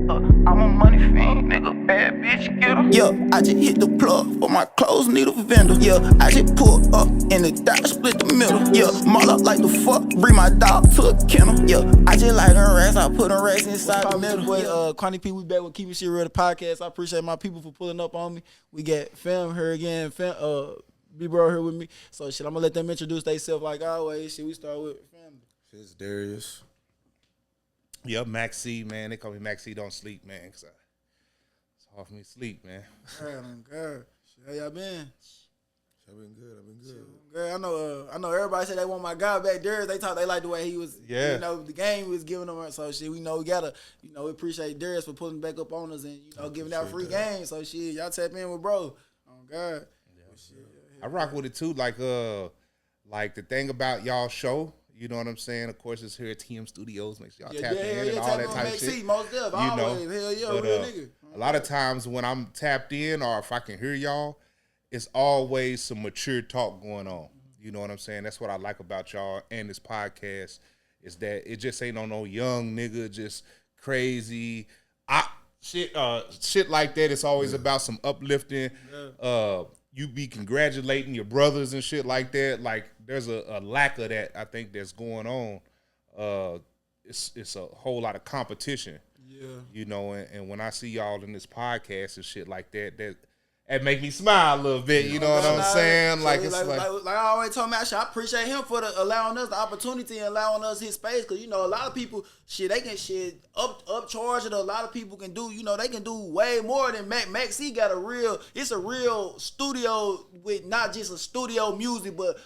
I'm a money fiend, nigga, bad bitch, get her. Yeah, I just hit the plug for my clothes, need a vendor. Yeah, I just pulled up in the dot, split the middle. Yeah, mall up like the fuck, bring my dog to a kennel. Yeah, I just like her racks, I put her racks inside the middle. Boy, Quanti P, we back with KeepinShiReal da Podcast. I appreciate my people for pulling up on me. We got fam here again, B-Bro here with me. So shit, I'm gonna let them introduce themselves like always. Shit, we start with family. It's Darius. Yep, Mackc, man. They call me Mackc Don't Sleep, man, because it's hard for me to sleep, man. God. How y'all been? I've been good. Girl, I know everybody said they want my guy back there. They like the way he was, yeah. You know, the game he was giving them. So shit, we know we gotta, you know, we appreciate Darius for pulling back up on us and, you know, giving out free games. So shit, y'all tap in with bro. Oh God. Yeah. I rock with it too. Like the thing about y'all show, you know what I'm saying? Of course, it's here at TM Studios. Make sure y'all tap in and all that type of shit. Most of, you always, know, hell yeah, but, real nigga. A lot of times when I'm tapped in or if I can hear y'all, it's always some mature talk going on. You know what I'm saying? That's what I like about y'all and this podcast is that it just ain't no young nigga, just crazy shit like that. It's always about some uplifting. Yeah. You be congratulating your brothers and shit like that. Like there's a lack of that I think that's going on. It's a whole lot of competition. Yeah. You know, and when I see y'all in this podcast and shit like that it make me smile a little bit, you know what I'm saying? Like it's like I always told me, I appreciate him for allowing us the opportunity and allowing us his space. Cause you know a lot of people, they can upcharge it. A lot of people can do, you know, they can do way more than Mackc got it's a real studio with not just a studio music, but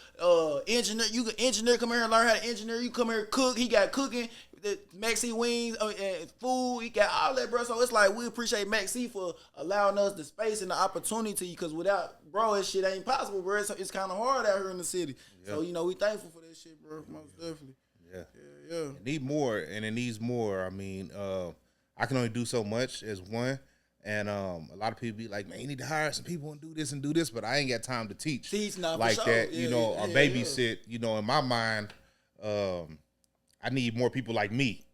engineer. You can engineer, come here and learn how to engineer. You come here cook. He got cooking. The Mackc wings and food, he got all that, bro. So it's like we appreciate Mackc for allowing us the space and the opportunity. Because without bro, this shit ain't possible, bro. It's kind of hard out here in the city. Yeah. So you know we thankful for that shit, bro. Most definitely. Yeah. It need more, and it needs more. I mean, I can only do so much as one. And a lot of people be like, man, you need to hire some people and do this, but I ain't got time to teach like for that, sure. you know, or babysit. You know, in my mind, I need more people like me.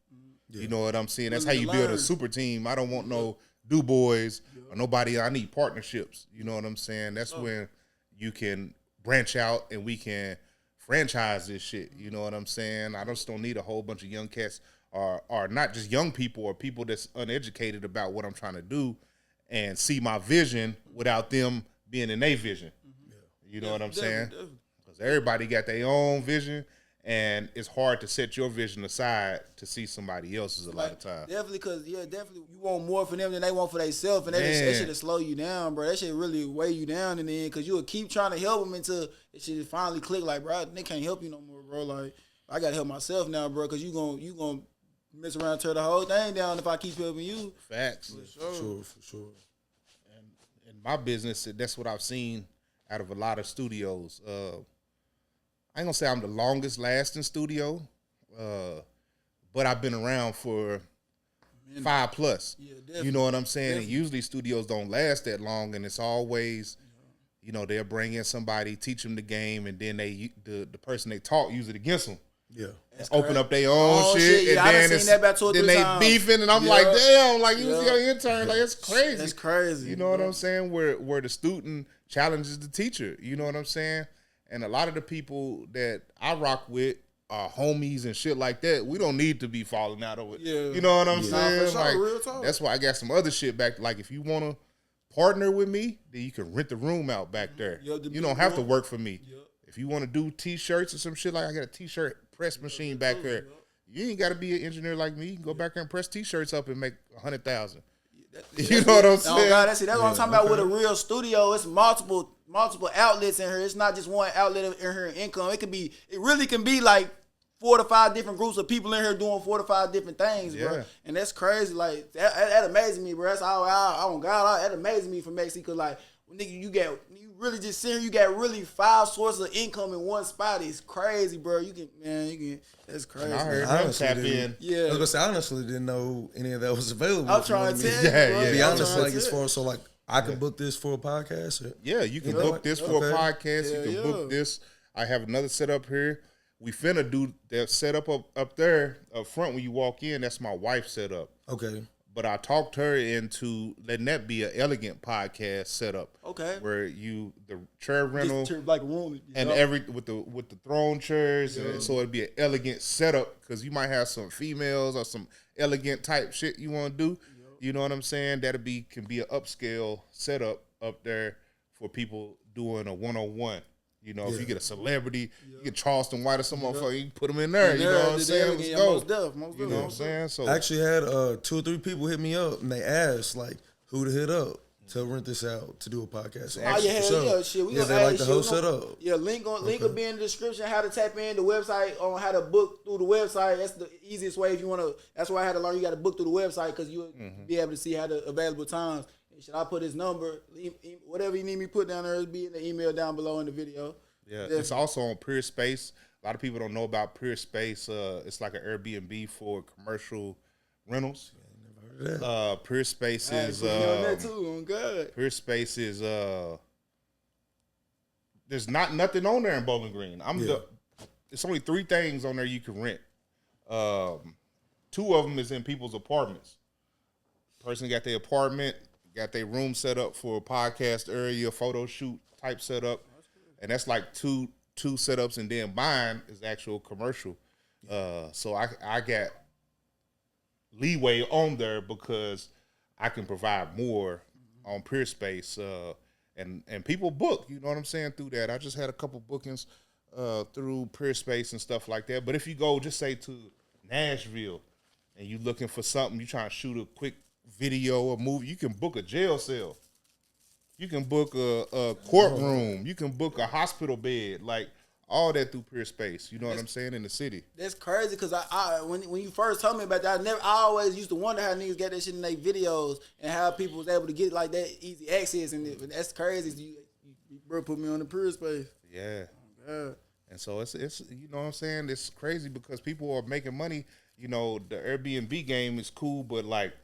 Yeah. You know what I'm saying? That's how you build a super team. I don't want no do boys or nobody. I need partnerships. You know what I'm saying? That's when you can branch out and we can franchise this shit. You know what I'm saying? I just don't need a whole bunch of young cats or not just young people or people that's uneducated about what I'm trying to do and see my vision without them being in their vision. You know what I'm saying? Because everybody got their own vision. And it's hard to set your vision aside to see somebody else's a lot of times. Definitely, because, you want more for them than they want for themselves. And that shit slow you down, bro. That shit really weigh you down in the end because you will keep trying to help them until it shit finally click. Like, bro, they can't help you no more, bro. Like, I got to help myself now, bro, because you gonna mess around and tear the whole thing down if I keep helping you. Facts. For sure. And in my business, that's what I've seen out of a lot of studios. I ain't gonna say I'm the longest lasting studio, but I've been around for 5+. Yeah, you know what I'm saying? Definitely. And usually studios don't last that long, and it's always, you know, they'll bring in somebody, teach them the game, and then the person they taught use it against them. Yeah, open up their own shit, and then they beefing, and I'm like, damn, like you was your intern, like it's crazy. That's crazy. You know what I'm saying? Where the student challenges the teacher. You know what I'm saying? And a lot of the people that I rock with are homies and shit like that. We don't need to be falling out over it. Yeah. You know what I'm saying? Sure, like, real talk. That's why I got some other shit back. Like, if you want to partner with me, then you can rent the room out back there. You don't have to work for me. If you want to do T-shirts or some shit, like I got a T-shirt press machine back there. You ain't got to be an engineer like me. You can go back there and press T-shirts up and make $100,000. You know what I'm saying? Oh God, that's what I'm talking about with a real studio. It's multiple outlets in here. It's not just one outlet in here income. It really can be like 4 to 5 different groups of people in here doing 4 to 5 different things, bro. And that's crazy. Like that amazes me, bro. That's all that amazes me from Mackc because like nigga, you really just sit here, you got really 5 sources of income in one spot. It's crazy, bro. You can that's crazy. I heard him tap in. Yeah. I was gonna say I honestly didn't know any of that was available. I'm trying to tell you, bro. To be honest, like as far as like I can book this for a podcast. Yeah, you can book this for a podcast. You can book this. I have another setup here. We finna do that setup up there up front when you walk in. That's my wife's setup. Okay. But I talked her into letting that be an elegant podcast setup. Okay. Where the chair rental Just like a room and with the throne chairs, and so it'd be an elegant setup because you might have some females or some elegant type shit you want to do. You know what I'm saying? Can be an upscale setup up there for people doing a 101. You know, if you get a celebrity, you get Charleston White or some motherfucker, you can put them in there. You know what I'm saying? Let's go. Most you know what I'm saying? So I actually had 2 or 3 people hit me up and they asked like who to hit up to rent this out to do a podcast. So Shit. We they like the whole setup. Yeah, link will be in the description. How to tap in the website on how to book through the website. That's the easiest way if you want to. That's why I had to learn. You got to book through the website because you'll be able to see how the available times. Should I put his number? Whatever you need me put down there, it'll be in the email down below in the video. Yeah, it's also on PureSpace. A lot of people don't know about PureSpace. It's like an Airbnb for commercial rentals. Yeah, never heard of that. PureSpace is PureSpace is there's nothing on there in Bowling Green. It's only 3 things on there you can rent. 2 of them is in people's apartments. Person got their apartment, got their room set up for a podcast area, photo shoot type setup. And that's like two setups, and then mine is actual commercial. So I got leeway on there because I can provide more on PureSpace, and people book. You know what I'm saying through that. I just had a couple bookings through PureSpace and stuff like that. But if you go, just say to Nashville, and you looking for something, you trying to shoot a quick video or movie, you can book a jail cell. You can book a courtroom. You can book a hospital bed, like all that through PureSpace. You know what I'm saying, in the city. That's crazy because I when you first told me about that, I always used to wonder how niggas get that shit in their videos and how people was able to get like that easy access. And that's crazy. You bro put me on the PureSpace. Yeah. Oh, and so it's you know what I'm saying. It's crazy because people are making money. You know, the Airbnb game is cool, but like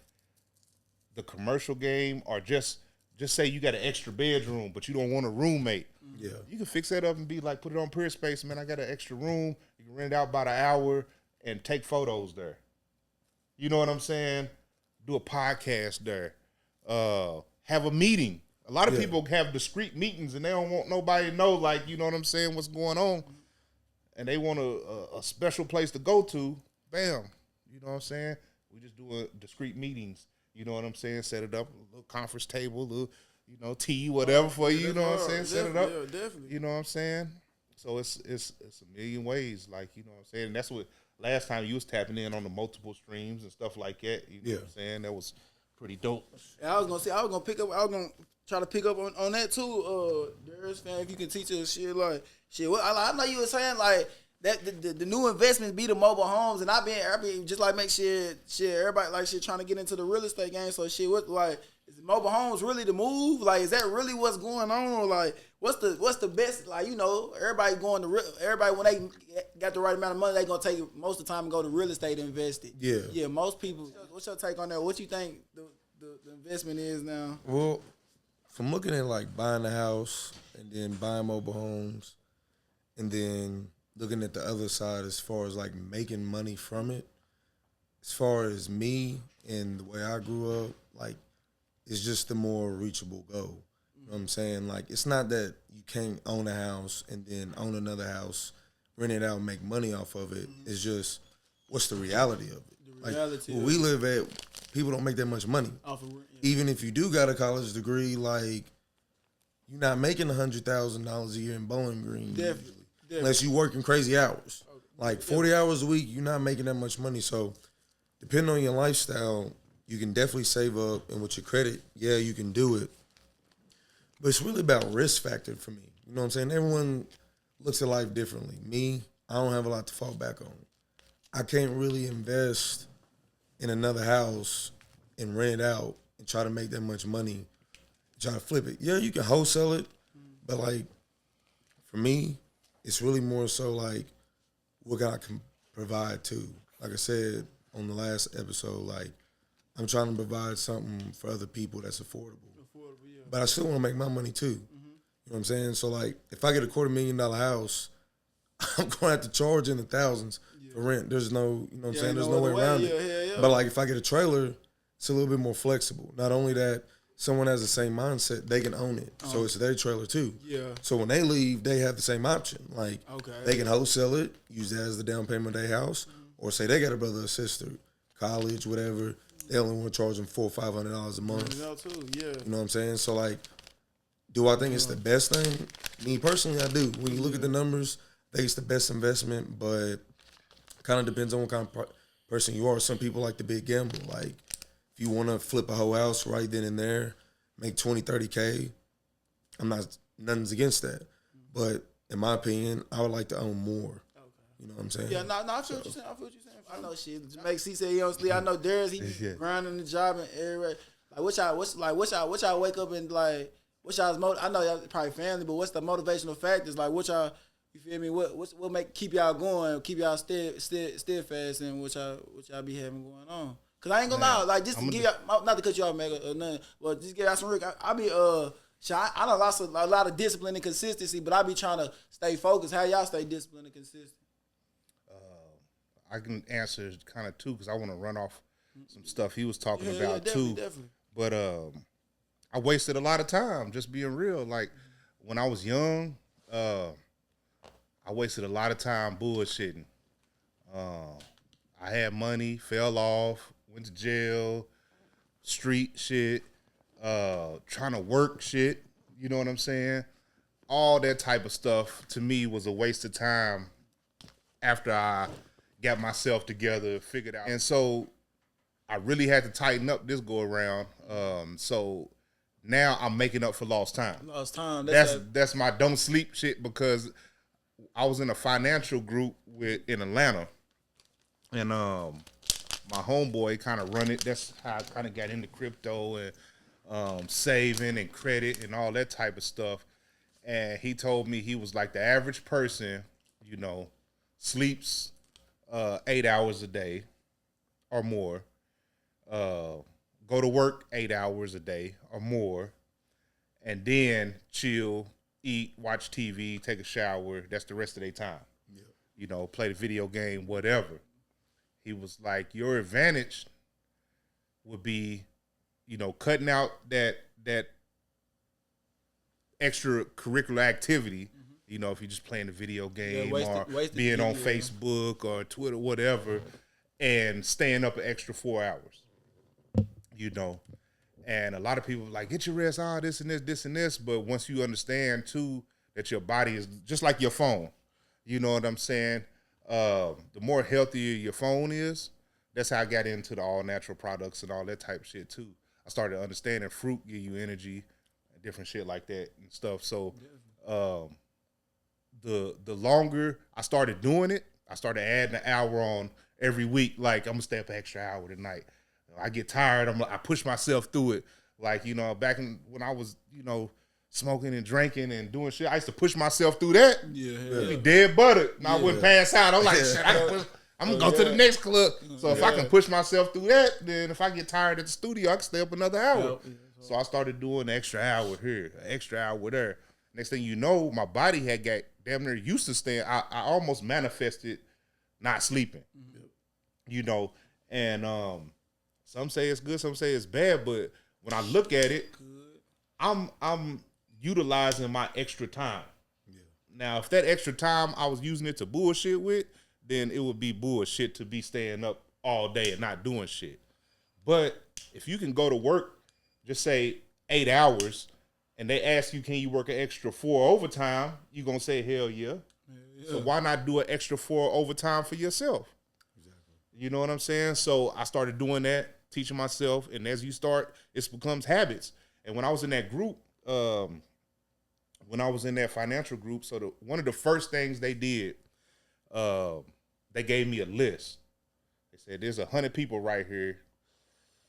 the commercial game or just say you got an extra bedroom, but you don't want a roommate. Yeah. You can fix that up and be like, put it on PureSpace, man, I got an extra room. You can rent it out by the hour and take photos there. You know what I'm saying? Do a podcast there. Have a meeting. A lot of people have discreet meetings and they don't want nobody to know, like, you know what I'm saying, what's going on. And they want a special place to go to. Bam. You know what I'm saying? We just do discreet meetings. You know what I'm saying? Set it up, a little conference table, little, you know, tea, whatever for you. You know what I'm saying? Set it up. Yeah, definitely. You know what I'm saying? So it's a million ways, like, you know what I'm saying? And that's what last time you was tapping in on the multiple streams and stuff like that. You know what I'm saying? That was pretty dope. Yeah, I was gonna try to pick up on that too, Darius, fan. If you can teach us shit like shit. Well, I know you were saying like that the new investments be the mobile homes, and I been just like make shit everybody like shit trying to get into the real estate game. So shit, what like is mobile homes really the move? Like, is that really what's going on? Or like, what's the best? Like, you know, everybody when they got the right amount of money, they gonna take it most of the time and go to real estate and invest it. Yeah. Most people. What's your take on that? What you think the investment is now? Well, from looking at like buying a house and then buying mobile homes, and then looking at the other side as far as like making money from it, as far as me and the way I grew up, like it's just the more reachable goal. You know what I'm saying? Like it's not that you can't own a house and then own another house, rent it out and make money off of it. It's just what's the reality of it? Like where we live at, people don't make that much money. Even if you do got a college degree, like you're not making $100,000 a year in Bowling Green. Definitely. Unless you working crazy hours. Like 40 hours a week, you're not making that much money. So depending on your lifestyle, you can definitely save up. And with your credit, yeah, you can do it. But it's really about risk factor for me. You know what I'm saying? Everyone looks at life differently. Me, I don't have a lot to fall back on. I can't really invest in another house and rent it out and try to make that much money, try to flip it. Yeah, you can wholesale it, but like for me, it's really more so like what God can provide too. Like I said on the last episode, like I'm trying to provide something for other people that's affordable. But I still want to make my money too. You know what I'm saying? So like if I get a $250,000 house, I'm going to have to charge in the thousands for rent. There's no, you know what I'm saying? There's no way around it. But like if I get a trailer, it's a little bit more flexible. Not only that, someone has the same mindset, they can own it. So it's their trailer too. Yeah. So when they leave, they have the same option. Like they can wholesale it, use that as the down payment of their house, or say they got a brother or sister, college, whatever. They only want to charge them $400 or $500 a month. Yeah. You know what I'm saying? So like, do I think it's the best thing? Me personally, I do. When you look at the numbers, I think it's the best investment, but kind of depends on what kind of person you are. Some people like the big gamble. Like, if you want to flip a whole house right then and there, make 20, 30K, nothing's against that. But in my opinion, I would like to own more. You know what I'm saying? Yeah, no, I feel what you're saying. I know shit. Mackc said he don't sleep. I know Darius, he be grinding the job and everywhere. Like, what y'all wake up and like, what y'all's I know y'all probably family, but what's the motivational factors? Like, what y'all, you feel me? What keep y'all going, keep y'all steadfast, and what y'all be having going on? Cause I ain't gonna lie, like just to give y'all, not to cut you off, Mega, or nothing, but just give y'all some Rick. I be I done lost a lot of discipline and consistency, but I be trying to stay focused. How y'all stay disciplined and consistent? I can answer kind of too, because I want to run off some stuff he was talking about too. Definitely. But I wasted a lot of time, just being real. Like when I was young, I wasted a lot of time bullshitting. I had money, fell off, went to jail, street shit, trying to work shit. You know what I'm saying? All that type of stuff to me was a waste of time after I got myself together, figured out. And so I really had to tighten up this go around. So now I'm making up for lost time. Lost time. That's my don't sleep shit, because I was in a financial group in Atlanta, and my homeboy kind of run it. That's how I kind of got into crypto and saving and credit and all that type of stuff. And he told me he was like, the average person, you know, sleeps 8 hours a day or more, go to work 8 hours a day or more, and then chill, eat, watch TV, take a shower. That's the rest of their time. Yeah. You know, play the video game, whatever. He was like, your advantage would be, you know, cutting out that extracurricular activity. You know, if you're just playing the video game or being on Facebook or Twitter, whatever, and staying up an extra 4 hours, you know. And a lot of people are like, get your rest, this and this. But once you understand, too, that your body is just like your phone, you know what I'm saying? The more healthier your phone is, that's how I got into the all-natural products and all that type of shit, too. I started understanding fruit give you energy, different shit like that and stuff. So, the longer I started doing it, I started adding an hour on every week. Like, I'm gonna stay up an extra hour tonight. I get tired. I push myself through it. Like, you know, back when I was, you know, smoking and drinking and doing shit, I used to push myself through that. Yeah. Be dead buttered. And I wouldn't pass out. I'm like, shit, I'm gonna go to the next club. So if I can push myself through that, then if I get tired at the studio, I can stay up another hour. So I started doing an extra hour here, an extra hour there. Next thing you know, my body had got damn near used to staying. I almost manifested not sleeping, you know. And some say it's good, some say it's bad. But when I look at it, I'm utilizing my extra time. Yeah. Now, if that extra time I was using it to bullshit with, then it would be bullshit to be staying up all day and not doing shit. But if you can go to work, just say 8 hours, and they ask you, can you work an extra 4 overtime? You're going to say, hell yeah. So why not do an extra 4 overtime for yourself? Exactly. You know what I'm saying? So I started doing that, teaching myself, and as you start, it becomes habits. And when I was in that group, when I was in that financial group, so one of the first things they did, they gave me a list. They said, there's 100 people right here.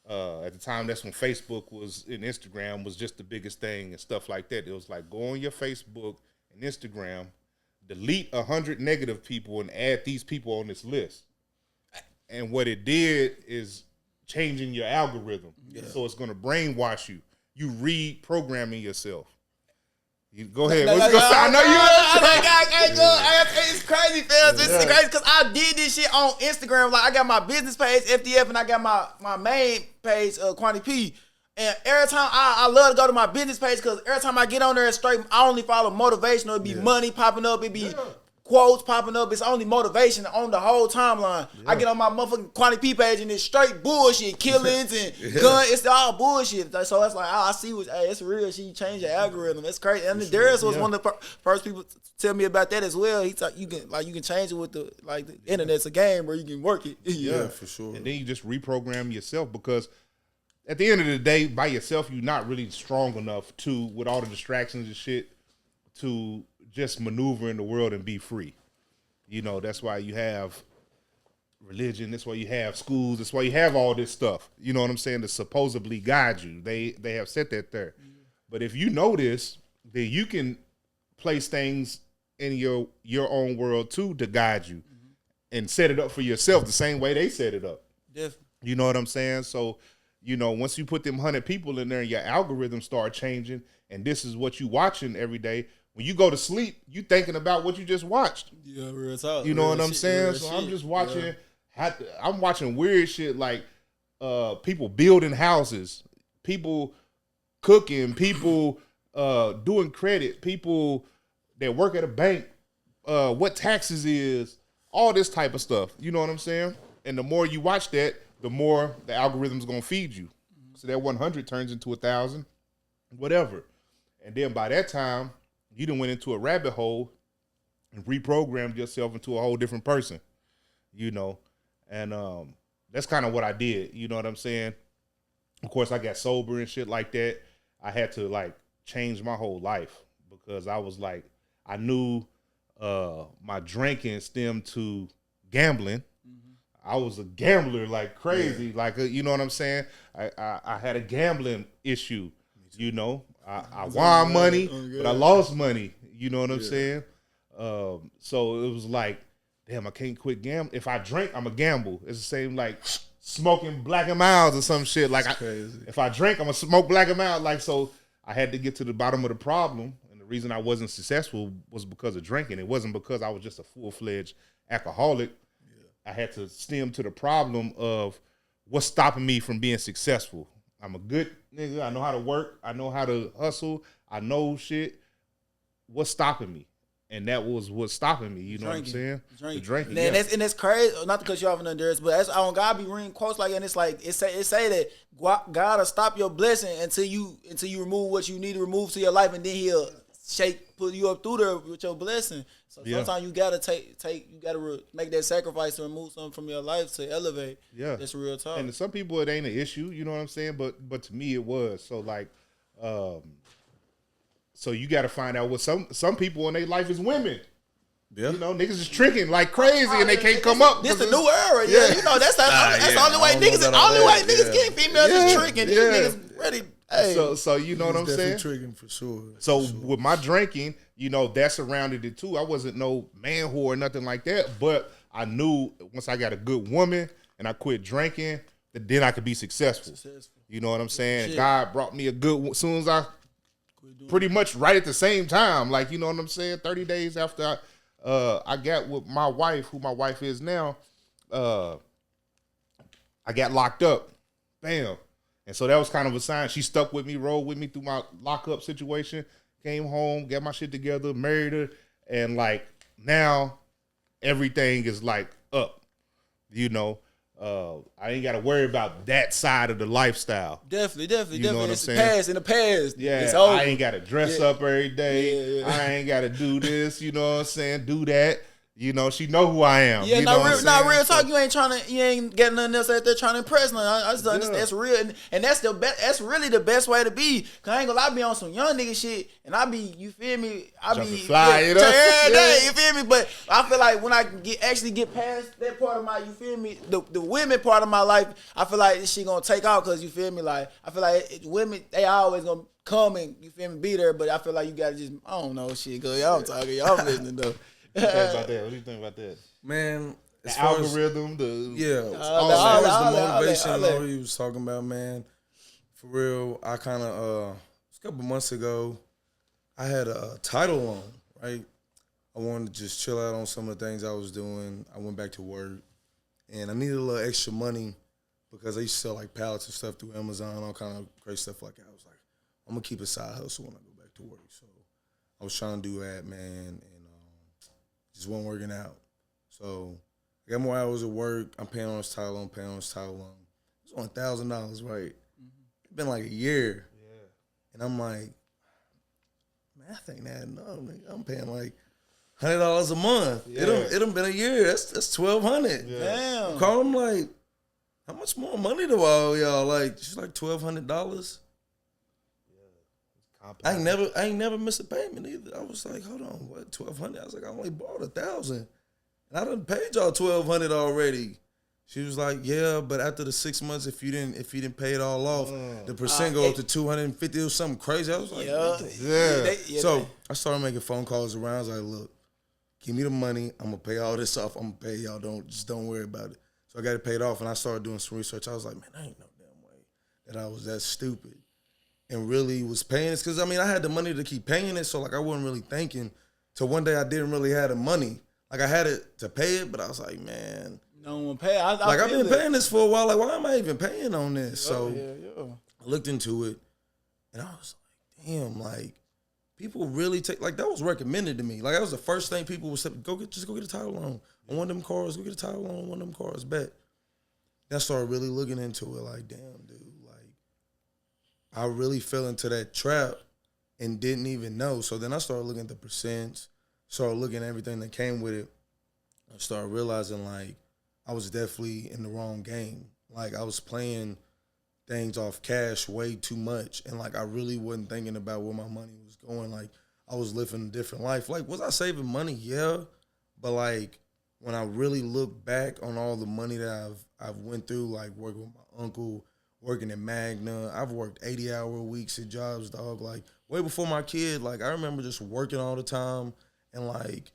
At the time, that's when Facebook was and Instagram was just the biggest thing and stuff like that. It was like, go on your Facebook and Instagram, delete 100 negative people and add these people on this list. And what it did is changing your algorithm. Yeah. So it's going to brainwash you. You reprogramming yourself. Go ahead. What's going on? I know you. It's crazy, fam. This is crazy because I did this shit on Instagram. Like, I got my business page, FDF, and I got my main page, Quantity P. And every time I love to go to my business page because every time I get on there, straight, I only follow motivational. It be money popping up. It be quotes popping up. It's only motivation on the whole timeline. Yeah. I get on my motherfucking Quantity P page and it's straight bullshit, killings and guns. It's all bullshit. So that's like, I see what, hey, it's real. She changed the algorithm. That's crazy. And Darius was one of the first people to tell me about that as well. He thought you can change it with the internet's a game where you can work it. Yeah, for sure. And then you just reprogram yourself because at the end of the day, by yourself, you're not really strong enough to, with all the distractions and shit, to just maneuver in the world and be free. You know, that's why you have religion. That's why you have schools. That's why you have all this stuff. You know what I'm saying? To supposedly guide you. They have said that there. Mm-hmm. But if you know this, then you can place things in your own world too to guide you and set it up for yourself the same way they set it up. Definitely. You know what I'm saying? So, you know, once you put them 100 people in there and your algorithm start changing and this is what you watching every day, when you go to sleep, you thinking about what you just watched. Yeah, real talk. You know what I'm saying? So I'm just watching. Yeah. I'm watching weird shit like people building houses, people cooking, people doing credit, people that work at a bank, what taxes is, all this type of stuff. You know what I'm saying? And the more you watch that, the more the algorithm's gonna feed you. So that 100 turns into 1,000, whatever. And then by that time, you done went into a rabbit hole and reprogrammed yourself into a whole different person, you know? And that's kind of what I did, you know what I'm saying? Of course, I got sober and shit like that. I had to, like, change my whole life because I was like, I knew my drinking stemmed to gambling. I was a gambler like crazy, like, you know what I'm saying? I had a gambling issue, you know? I won money, but I lost money. You know what I'm saying? So it was like, damn, I can't quit gambling. If I drink, I'm a gamble. It's the same like smoking Black and Milds or some shit. Like, if I drink, I'm gonna smoke Black and Mild. Like, so I had to get to the bottom of the problem. And the reason I wasn't successful was because of drinking. It wasn't because I was just a full-fledged alcoholic. Yeah. I had to stem to the problem of what's stopping me from being successful. I'm a good nigga. I know how to work. I know how to hustle. I know shit. What's stopping me? And that was what's stopping me. You know what I'm saying? The drinking. And that's crazy. Not to cut you off in there, but that's on God be reading quotes like that. And it's like it say that God will stop your blessing until you remove what you need to remove to your life, and then He'll put you up through there with your blessing. So sometimes you gotta make that sacrifice to remove something from your life to elevate. Yeah, that's real talk. And to some people it ain't an issue, you know what I'm saying? But to me it was. So like, so you got to find out what some people in their life is women. Yeah, you know, niggas is tricking like crazy and they can't come up. This a new era. Yeah, you know that's the only way niggas get females is tricking. These niggas ready. Hey. So you know what I'm saying? Tricking for sure. So with my drinking, you know, that surrounded it too. I wasn't no man whore or nothing like that, but I knew once I got a good woman and I quit drinking, that then I could be successful. You know what I'm saying? Shit. God brought me a good one as soon as I pretty much right at the same time. Like, you know what I'm saying? 30 days after I got with my wife, who my wife is now, I got locked up. Bam. And so that was kind of a sign. She stuck with me, rolled with me through my lockup situation, came home, got my shit together, married her, and like now everything is like up. You know, I ain't got to worry about that side of the lifestyle. Definitely. You know what I'm saying? In the past. Yeah, it's over. I ain't got to dress up every day. Yeah. I ain't got to do this. You know what I'm saying? Do that. You know, she know who I am. Yeah, you know real talk. You ain't getting nothing else out there trying to impress nothing. I just understand that's real, and that's the best. That's really the best way to be. Cause I ain't gonna lie, I be on some young nigga shit, and I be, you feel me? I be fly it up every day. You feel me? But I feel like when I actually get past that part of my, you feel me? The women part of my life, I feel like this shit gonna take off. Cause you feel me? Like I feel like women, they always gonna come and you feel me, be there. But I feel like you gotta just, I don't know shit. Cause y'all talking, y'all listening though. What do you think about that? Man, the algorithm, all the motivation he was talking about, man. For real, I kind of a couple months ago, I had a title loan, right? I wanted to just chill out on some of the things I was doing. I went back to work, and I needed a little extra money because I used to sell like pallets and stuff through Amazon, all kind of crazy stuff like that. I was like, I'm gonna keep a side hustle when I go back to work. So I was trying to do that, man, and just wasn't working out. So I got more hours of work. I'm paying on this title loan, It's on $1,000, right? It's been like a year. Yeah. And I'm like, man, I think that enough. Nigga. I'm paying like $100 a month. Yeah. It done been a year. That's $1,200. Yeah. Damn. I call him like, how much more money do I owe y'all? Like, just like $1,200. I ain't never missed a payment either. I was like, hold on, what, $1,200? I was like, I only bought $1,000. And I done paid y'all $1,200 already. She was like, yeah, but after the 6 months, if you didn't pay it all off, the percent go up to 250 or something crazy. I was like, So I started making phone calls around. I was like, look, give me the money. I'm gonna pay all this off. I'm gonna pay y'all. Don't worry about it. So I got it paid off, and I started doing some research. I was like, man, I ain't no damn way that I was that stupid and really was paying this. Because, I mean, I had the money to keep paying it, so, like, I wasn't really thinking. So one day I didn't really have the money. Like, I had it to pay it, but I was like, man. No one pay. I've been paying this for a while. Like, why am I even paying on this? I looked into it, and I was like, damn, like, people really take, like, that was recommended to me. Like, that was the first thing people would say, just go get a title loan on one of them cars. Go get a title loan on one of them cars. Bet. Then I started really looking into it, like, damn, dude, like, I really fell into that trap and didn't even know. So then I started looking at the percents, started looking at everything that came with it. I started realizing, like, I was definitely in the wrong game. Like, I was playing things off cash way too much. And, like, I really wasn't thinking about where my money was going. Like, I was living a different life. Like, was I saving money? Yeah. But, like, when I really look back on all the money that I've went through, like working with my uncle, working at Magna, I've worked 80-hour weeks at jobs, dog. Like, way before my kid, like, I remember just working all the time and, like,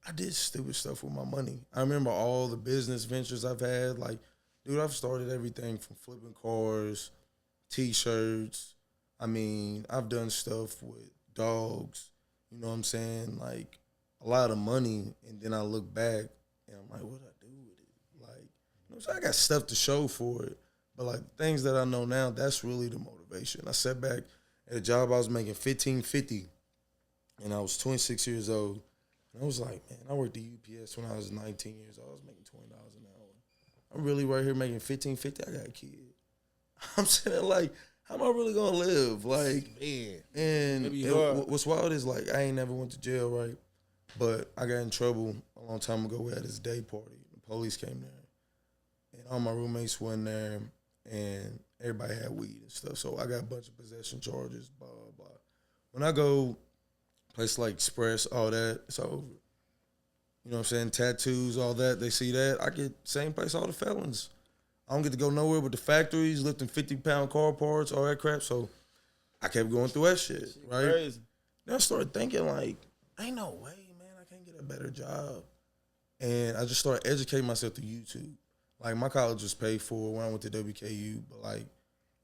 I did stupid stuff with my money. I remember all the business ventures I've had. Like, dude, I've started everything from flipping cars, T-shirts. I mean, I've done stuff with dogs. You know what I'm saying? Like, a lot of money. And then I look back, and I'm like, what did I do with it? Like, you know what I'm saying? I got stuff to show for it. But, like, things that I know now, that's really the motivation. I sat back at a job I was making $15.50, and I was 26 years old. And I was like, man, I worked at UPS when I was 19 years old. I was making $20 an hour. I'm really right here making $15.50. I got a kid. I'm sitting there like, how am I really gonna live? Like, man. And what's wild is, like, I ain't never went to jail, right? But I got in trouble a long time ago. We had this day party. The police came there, and all my roommates went there, and everybody had weed and stuff. So I got a bunch of possession charges, blah, blah, blah. When I go place like Express, all that, it's over. You know what I'm saying? Tattoos, all that, they see that. I get same place all the felons. I don't get to go nowhere but the factories, lifting 50-pound car parts, all that crap. So I kept going through that shit, right? Crazy. Then I started thinking, like, ain't no way, man, I can't get a better job. And I just started educating myself through YouTube. Like, my college was paid for when I went to WKU, but, like,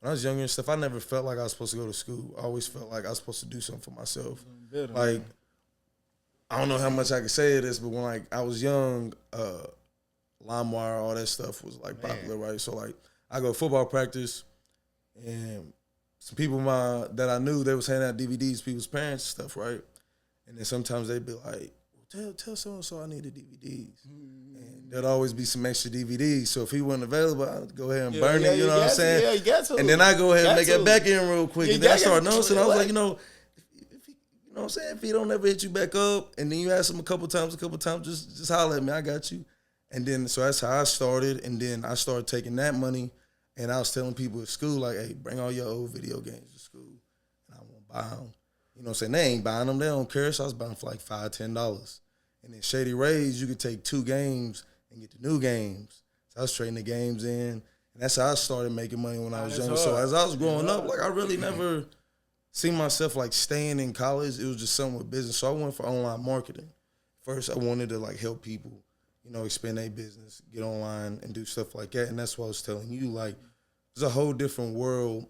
when I was younger and stuff, I never felt like I was supposed to go to school. I always felt like I was supposed to do something for myself. Like, I don't know how much I can say of this, but when, like, I was young, LimeWire, all that stuff was, like, popular, right? So, like, I go to football practice, and some people that I knew, they was handing out DVDs to people's parents and stuff, right? And then sometimes they'd be like, well, tell so-and-so I need the DVDs. And there'd always be some extra DVDs. So if he wasn't available, I'd go ahead and burn it, you know what I'm saying? Yeah, you got to. And then I go ahead and make it back in real quick. And then I started noticing, I was like, you know, if he, you know what I'm saying? If he don't ever hit you back up, and then you ask him a couple times, just holler at me, I got you. And then, so that's how I started. And then I started taking that money, and I was telling people at school, like, hey, bring all your old video games to school, and I won't buy them. You know what I'm saying? They ain't buying them. They don't care. So I was buying for like $5, $10. And then Shady Rays, you could take 2 games and get the new games. So I was trading the games in. And that's how I started making money when I was younger. So as I was growing up, like, I really never seen myself, like, staying in college. It was just something with business. So I went for online marketing. First, I wanted to, like, help people, you know, expand their business, get online and do stuff like that. And that's what I was telling you. Like, there's a whole different world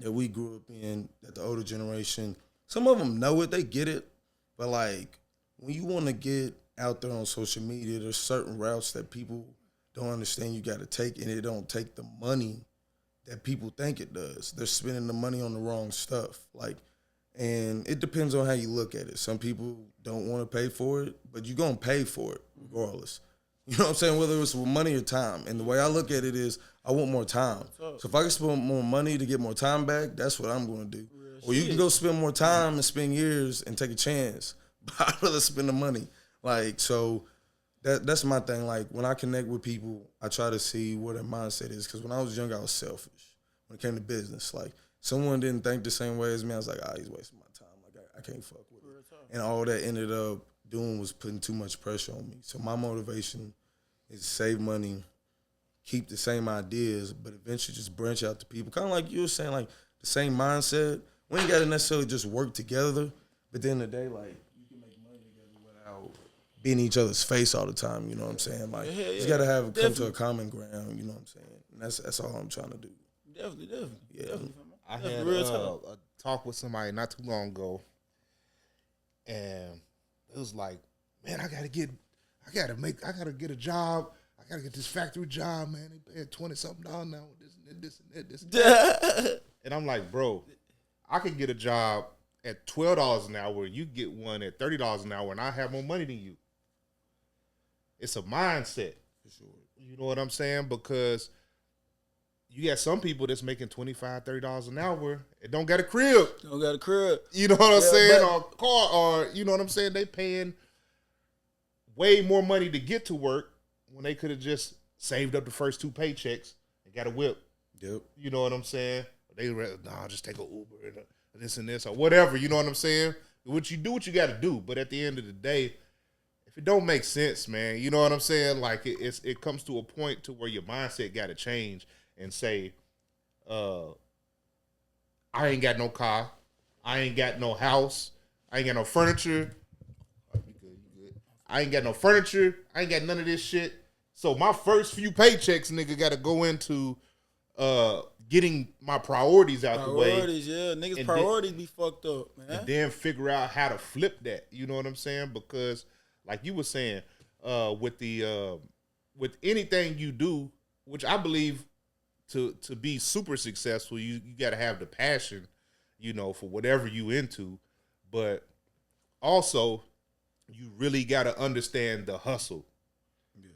that we grew up in, that the older generation some of them know it, they get it, but like when you want to get out there on social media, there's certain routes that people don't understand you got to take, and it don't take the money that people think it does. They're spending the money on the wrong stuff. Like, and it depends on how you look at it. Some people don't want to pay for it, but you're going to pay for it regardless. You know what I'm saying? Whether it's with money or time. And the way I look at it is I want more time. So if I can spend more money to get more time back, that's what I'm going to do. Or you can go spend more time and spend years and take a chance. But I'd rather spend the money. Like, so that's my thing. Like, when I connect with people, I try to see what their mindset is. Because when I was young, I was selfish when it came to business. Like, someone didn't think the same way as me. I was like, he's wasting my time. Like, I can't fuck with it. And all that ended up doing was putting too much pressure on me. So my motivation is to save money, keep the same ideas, but eventually just branch out to people. Kind of like you were saying, like the same mindset. We ain't got to necessarily just work together, but at the end of the day, like, you can make money together without being each other's face all the time. You know what I'm saying? Like, you just got to come to a common ground. You know what I'm saying? And that's all I'm trying to do. Definitely. Yeah. Definitely. I had a talk with somebody not too long ago, and it was like, man, I gotta get a job. I gotta get this factory job, man. They paying $20-something now. This and that. And I'm like, bro, I could get a job at $12 an hour. You get one at $30 an hour, and I have more money than you. It's a mindset. For sure. You know what I'm saying? Because you got some people that's making $25, $30 an hour and don't got a crib. You know what I'm saying? Or a car, or you know what I'm saying? They paying way more money to get to work when they could have just saved up the first 2 paychecks and got a whip. Yep. You know what I'm saying? They rather, just take an Uber and this and this or whatever. You know what I'm saying? What you got to do. But at the end of the day, if it don't make sense, man, you know what I'm saying? Like it comes to a point to where your mindset got to change and say, I ain't got no car, I ain't got no house, I ain't got no furniture. I ain't got no furniture. I ain't got none of this shit. So my first few paychecks, nigga, got to go into getting my priorities out the way. Priorities, yeah. Niggas' priorities be fucked up, man. And then figure out how to flip that. You know what I'm saying? Because, like you were saying, with anything you do, which I believe to be super successful, you got to have the passion, you know, for whatever you into. But also, you really got to understand the hustle. Yeah.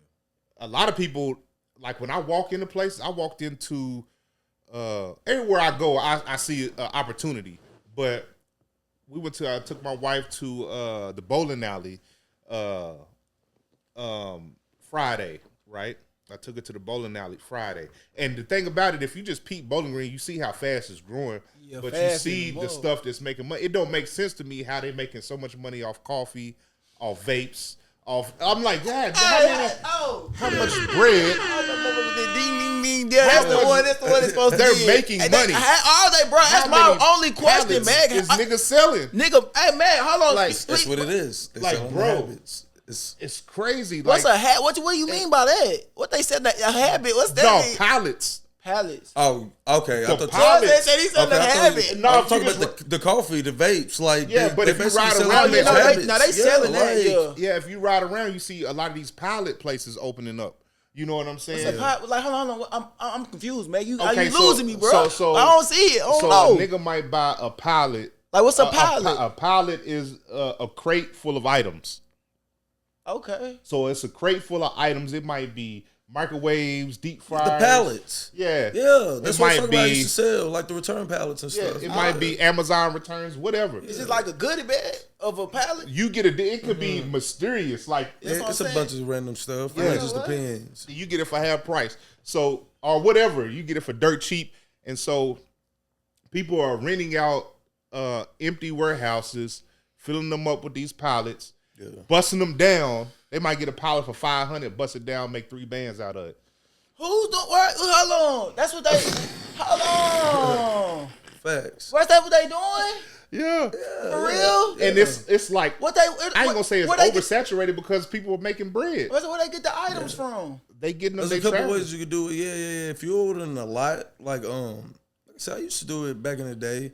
A lot of people, like when I walk into places, I walked into everywhere I go, I see an opportunity. But I took my wife to the bowling alley Friday, right? I took her to the bowling alley Friday. And the thing about it, if you just peep Bowling Green, you see how fast it's growing. Yeah, but you see the stuff that's making money. It don't make sense to me how they making so much money off coffee, off vapes, off. I'm like, God, how much bread? That's the one it's supposed to be. They're making money. Are they, bro? That's my only question, man. Is niggas selling? Nigga, hey, man, hold on. Like, that's what it is. They're like, bro, habits. It's crazy. What's like, a habit? What do you mean by that? What they said, a habit? What's that? No, pallets. Oh, okay. I thought he said the habit. No, I'm talking about the coffee, the vapes. Like, yeah, but if you ride around, they selling that. Yeah, if you ride around, you see a lot of these pallet places opening up. You know what I'm saying? Like, hold on, I'm confused, man. You losing me, bro. So I don't see it. I don't know. A nigga might buy a pallet. Like, what's a pallet? A pallet is a crate full of items. Okay. So it's a crate full of items. It might be microwaves, deep fryers. The pallets. Yeah. Yeah. That's what I used to sell, like the return pallets and stuff. It might be Amazon returns, whatever. It's just like a goodie bag of a pallet. You get it could be mysterious. Like it's a bunch of random stuff. Yeah, it just depends. You get it for half price. So, or whatever. You get it for dirt cheap. And so people are renting out empty warehouses, filling them up with these pallets. Yeah. Busting them down, they might get a pallet for $500, bust it down, make 3 bands out of it. Who's doing work? How long? That's what they. How long? Facts. What's that? What they doing? Yeah. For real? And it's like what they. I ain't gonna say it's oversaturated because people are making bread. Where they get the items from? They getting them. There's a couple ways you can do it. Yeah. If you're ordering a lot, like I said, I used to do it back in the day.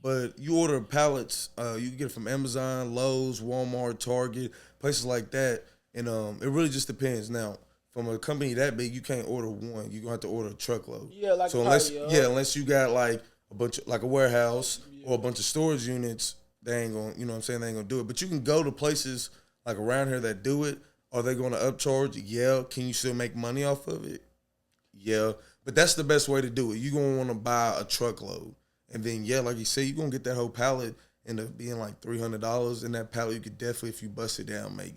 But you order pallets, you can get it from Amazon, Lowe's, Walmart, Target, places like that. And it really just depends. Now, from a company that big, you can't order one. You're gonna have to order a truckload. Yeah, like so unless you got like a bunch of, like a warehouse or a bunch of storage units, they ain't gonna, you know what I'm saying, they ain't gonna do it. But you can go to places like around here that do it. Are they gonna upcharge? Yeah. Can you still make money off of it? Yeah. But that's the best way to do it. You're gonna wanna buy a truckload. And then like you said, you're gonna get that whole pallet end up being like $300. And that pallet you could definitely, if you bust it down, make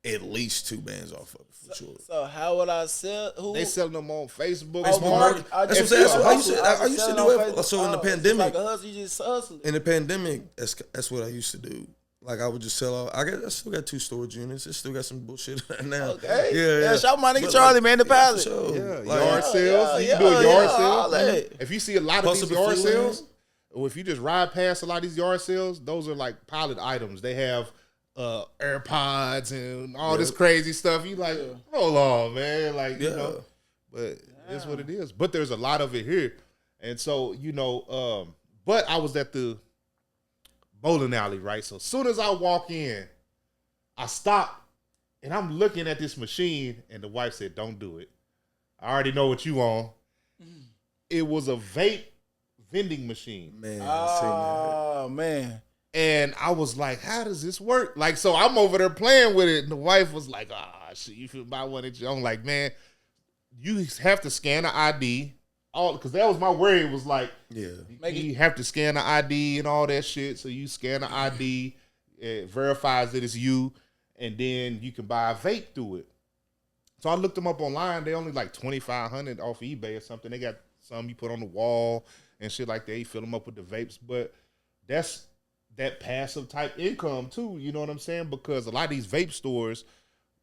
at least 2 bands off of it for sure. So how would I sell? They selling them on Facebook. That's what I'm saying. I used to do it. So in the pandemic, like a hustle, you just hustle. In the pandemic, that's what I used to do. Like I would just sell out. I still got 2 storage units. I still got some bullshit now. Okay. Yeah. Shout my nigga Charlie, man, the pallet. Yard sales. You do a yard sale. All If you see a lot of these yard sales, or if you just ride past a lot of these yard sales, those are like pilot items. They have AirPods and all this crazy stuff. You like, hold on, man. Like, you know, but it's what it is. But there's a lot of it here. And so, you know, but I was at the bowling alley, right? So as soon as I walk in, I stop and I'm looking at this machine and the wife said, don't do it. I already know what you on. It was a vape vending machine. Man, man. And I was like, how does this work? Like, so I'm over there playing with it. And the wife was like, shit, you should buy one at your own. Like, man, you have to scan the ID. Because that was my worry. It was like, you have to scan the ID and all that shit. So you scan the ID, it verifies that it's you, and then you can buy a vape through it. So I looked them up online. They only like $2,500 off eBay or something. They got some you put on the wall and shit like that. You fill them up with the vapes. But that's that passive type income too, you know what I'm saying? Because a lot of these vape stores,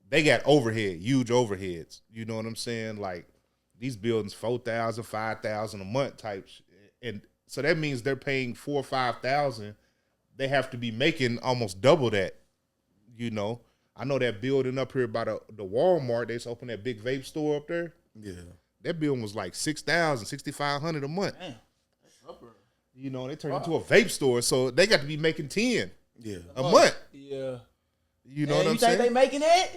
they got huge overheads. You know what I'm saying? Like these buildings, $4,000, $5,000 a month type, and so that means they're paying $4,000 or $5,000. They have to be making almost double that. You know, I know that building up here by the Walmart. They just opened that big vape store up there. Yeah, that building was like $6,000, $6,500 a month. Damn, that's upper. You know, they turned into a vape store, so they got to be making 10 a month. Yeah. You know what I'm saying? You think they making that?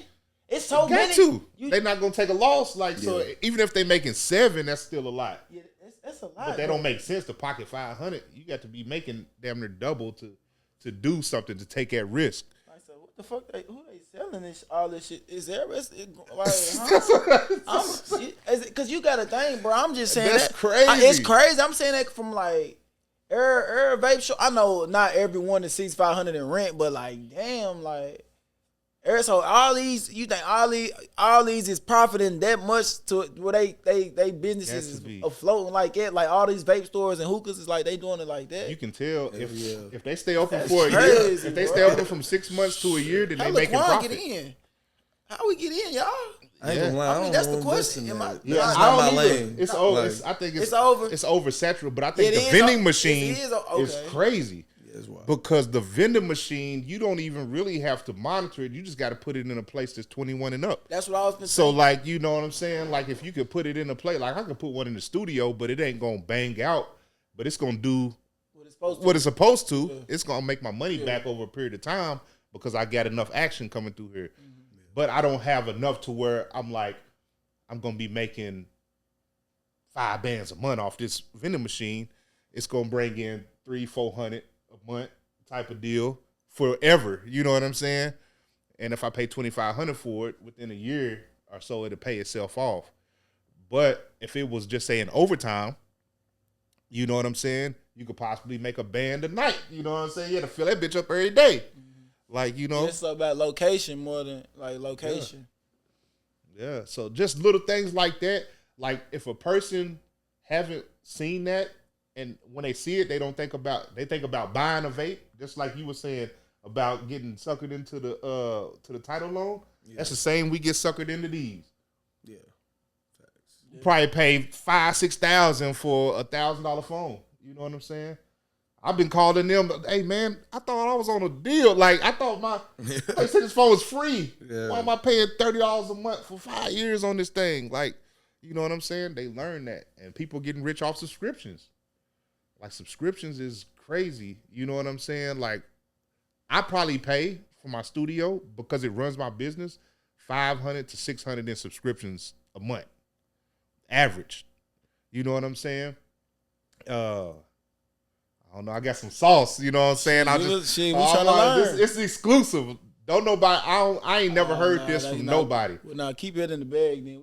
It's so many. They're not going to take a loss. Like, so even if they making 7, that's still a lot. Yeah, that's a lot. But that don't make sense to pocket $500. You got to be making damn near double to do something, to take that risk. Like, so what the fuck? Who they selling all this shit? Is there? Because you got a thing, bro. I'm just saying that's crazy. It's crazy. I'm saying that from like every vape shop. I know not everyone is $6,500 in rent, but like damn, like. So all these, you think all these is profiting that much to where they businesses is afloating like that? Like all these vape stores and hookahs is like they doing it like that. You can tell if they stay open for a year, if they stay open from 6 months to a year, then they making profit. Get in? How we get in, y'all? I ain't gonna lie. I mean, that's the question. I don't my lane. It's over. I think it's over. It's oversaturated, but I think the vending machine is crazy. Because the vending machine, you don't even really have to monitor it. You just got to put it in a place that's 21 and up. That's what I was saying. So, like, you know what I'm saying? Like, if you could put it in a place, like I could put one in the studio, but it ain't going to bang out. But it's going to do what it's supposed to. Yeah. It's going to make my money back over a period of time because I got enough action coming through here. Mm-hmm. But I don't have enough to where I'm like, I'm going to be making 5 bands a month off this vending machine. It's going to bring in $300-400 a month type of deal forever. You know what I'm saying? And if I pay $2,500 for it within a year or so, it'll pay itself off. But if it was just saying overtime, you know what I'm saying? You could possibly make a band a night. You know what I'm saying? You had to fill that bitch up every day. Mm-hmm. Like, you know. It's about location more than like location. Yeah. So just little things like that. Like if a person haven't seen that, and when they see it, they think about buying a vape, just like you were saying about getting suckered into the title loan. Yeah. That's the same we get suckered into these. Yeah. You probably pay $5,000-6,000 for a $1,000 phone. You know what I'm saying? I've been calling them, hey man, I thought I was on a deal. Like I thought they said this phone was free. Yeah. Why am I paying $30 a month for 5 years on this thing? Like, you know what I'm saying? They learn that. And people getting rich off subscriptions. Like subscriptions is crazy. You know what I'm saying? Like I probably pay for my studio because it runs my business $500 to $600 in subscriptions a month, average. You know what I'm saying? I don't know. I got some sauce. You know what I'm saying? We trying to learn. It's exclusive. Don't nobody. I ain't never heard this from nobody. Well, now keep it in the bag.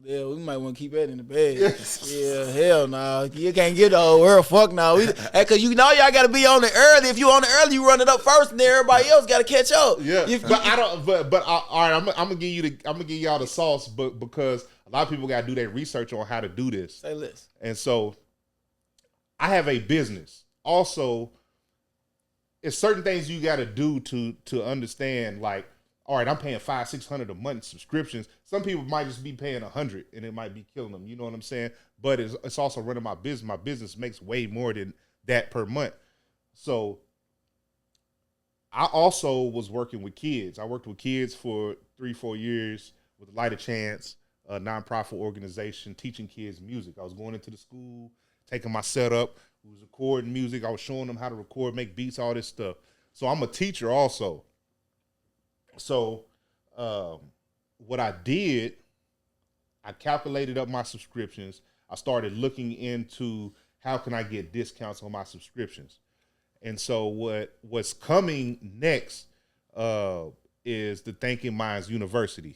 Then we might want to keep that in the bag. Yeah, hell no. You can't get the whole world. Fuck no. Because you know y'all got to be on it early. If you on it early, you run it up first, and then everybody else got to catch up. Yeah, but I don't. But all right, I'm gonna give you I'm gonna give y'all the sauce, but because a lot of people got to do their research on how to do this. Say less. And so, I have a business. Also, it's certain things you got to do to understand. Like, all right, I'm paying $500-$600 a month subscriptions. Some people might just be paying $100, and it might be killing them. You know what I'm saying? But it's also running my business. My business makes way more than that per month. So I also was working with kids. I worked with kids for 3-4 years with Light a Chance, a nonprofit organization, teaching kids music. I was going into the school, taking my setup, we was recording music. I was showing them how to record, make beats, all this stuff. So I'm a teacher also. So what I did, I calculated up my subscriptions. I started looking into how can I get discounts on my subscriptions. And so what's coming next is the Thinking Minds University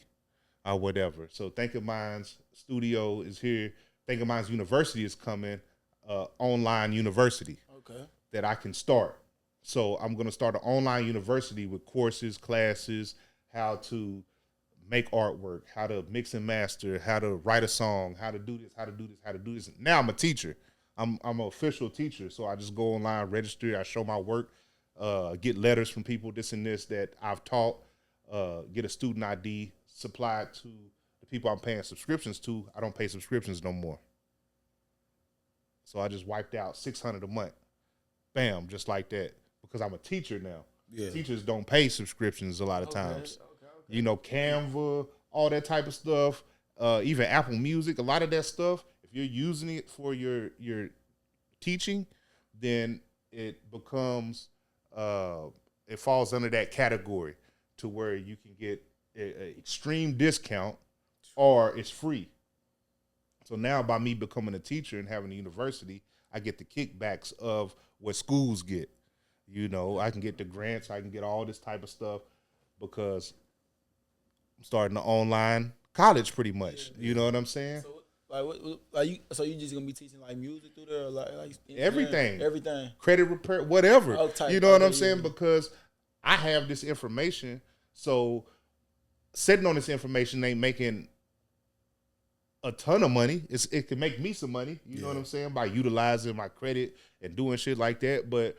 or whatever. So Thinking Minds Studio is here. Thinking Minds University is coming, online university that I can start. So I'm going to start an online university with courses, classes, how to make artwork, how to mix and master, how to write a song, how to do this, how to do this, how to do this. Now I'm a teacher. I'm an official teacher. So I just go online, register, I show my work, get letters from people, this and this that I've taught, get a student ID, supply it to the people I'm paying subscriptions to. I don't pay subscriptions no more. So I just wiped out $600 a month. Bam, just like that. Because I'm a teacher now. Yeah. Teachers don't pay subscriptions a lot of times. Okay. You know, Canva, all that type of stuff, even Apple Music, a lot of that stuff, if you're using it for your teaching, then it becomes, it falls under that category to where you can get an extreme discount or it's free. So now by me becoming a teacher and having a university, I get the kickbacks of what schools get. You know, I can get the grants, I can get all this type of stuff because I'm starting an online college pretty much. Yeah. You know what I'm saying? So you just gonna be teaching like music through there, like everything, credit repair, whatever. You know what I'm saying? Because I have this information, so sitting on this information ain't making a ton of money. It can make me some money. You know what I'm saying? By utilizing my credit and doing shit like that. But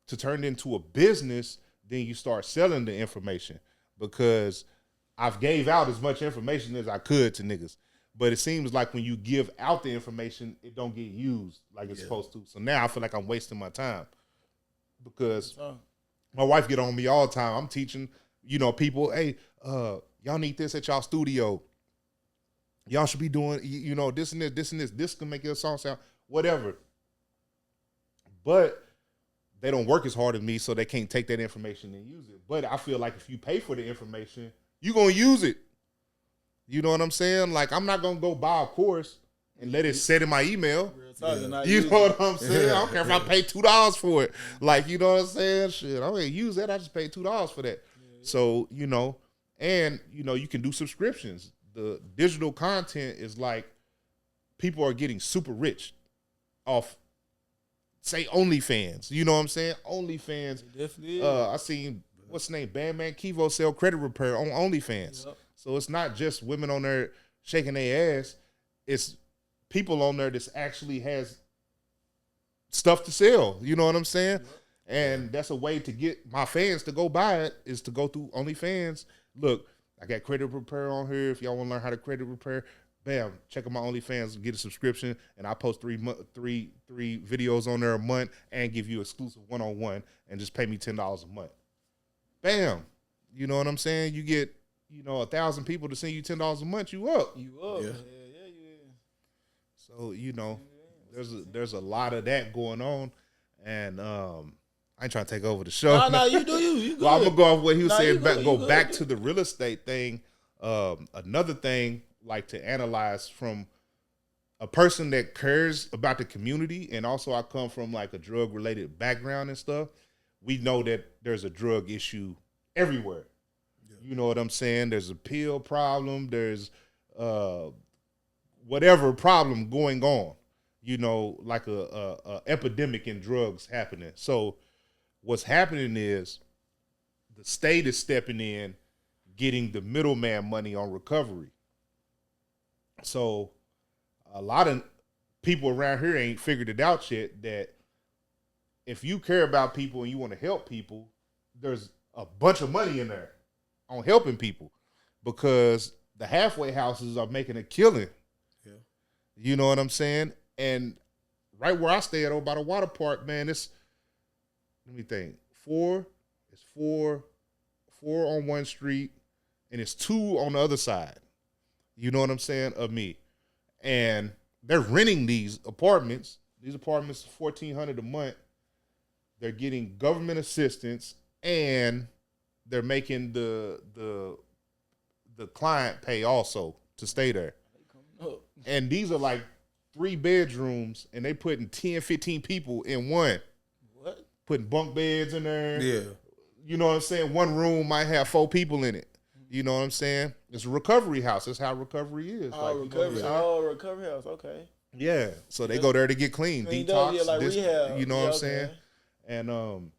to turn it into a business, then you start selling the information because I've gave out as much information as I could to niggas. But it seems like when you give out the information, it don't get used like it's supposed to. So now I feel like I'm wasting my time because my wife get on me all the time. I'm teaching, people, hey, y'all need this at y'all studio. Y'all should be doing, this and this, this and this. This can make your song sound whatever. But they don't work as hard as me, so they can't take that information and use it. But I feel like if you pay for the information, you're going to use it. You know what I'm saying? Like, I'm not going to go buy a course and let it sit in my email. You know what I'm saying? I don't care if I pay $2 for it. Like, you know what I'm saying? Shit, I don't even use that. I just paid $2 for that. Yeah. So, and, you can do subscriptions. The digital content is like people are getting super rich off, say, OnlyFans. You know what I'm saying? OnlyFans. Definitely. I seen, what's his name? Bandman Kivo sell credit repair on OnlyFans. Yep. So it's not just women on there shaking their ass. It's people on there that actually has stuff to sell. You know what I'm saying? Yep. And that's a way to get my fans to go buy it is to go through OnlyFans. Look, I got credit repair on here. If y'all want to learn how to credit repair, bam, check out my OnlyFans, get a subscription, and I post three videos on there a month and give you exclusive one-on-one and just pay me $10 a month. Bam. You know what I'm saying? You get, 1,000 people to send you $10 a month, you up. You up. Yeah. So, there's a lot of that going on. And I ain't trying to take over the show. No, you do you. You good. Well, I'm gonna go off what he was saying. Go Back to the real estate thing. Another thing, like to analyze from a person that cares about the community, and also I come from like a drug related background and stuff. We know that there's a drug issue everywhere. Yeah. You know what I'm saying? There's a pill problem. There's whatever problem going on. You know, like a epidemic in drugs happening. So what's happening is the state is stepping in, getting the middleman money on recovery. So a lot of people around here ain't figured it out yet that if you care about people and you want to help people, there's a bunch of money in there on helping people because the halfway houses are making a killing. Yeah. You know what I'm saying? And right where I stay at over by the water park, man, it's, let me think, four on one street, and it's 2 on the other side. You know what I'm saying? Of me. And they're renting these apartments. These apartments are $1,400 a month. They're getting government assistance, and they're making the client pay also to stay there. And these are like 3 bedrooms, and they putting 10, 15 people in one. What? Putting bunk beds in there. Yeah. You know what I'm saying? One room might have 4 people in it. You know what I'm saying? It's a recovery house. That's how recovery is. Recovery house. Okay. Yeah. So they go there to get clean, detox. Like rehab. You know what I'm saying? And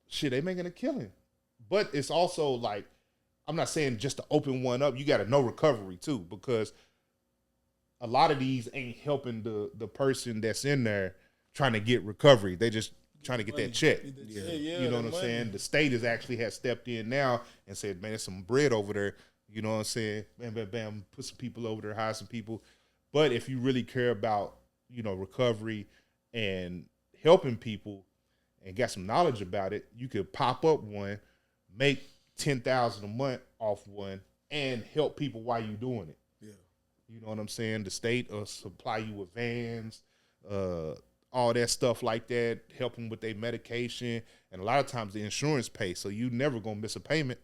shit, they making a killing. But it's also like, I'm not saying just to open one up. You got to know recovery too, because a lot of these ain't helping the person that's in there trying to get recovery. They just trying to get that check. Yeah, you know what I'm saying? The state has stepped in now and said, man, there's some bread over there. You know what I'm saying? Bam, bam, bam, put some people over there, hire some people. But if you really care about, you know, recovery and helping people and got some knowledge about it, you could pop up one, make $10,000 a month off one, and help people while you're doing it. Yeah. You know what I'm saying? The state will supply you with vans, all that stuff like that, help them with their medication, and a lot of times the insurance pays, so you never gonna miss a payment.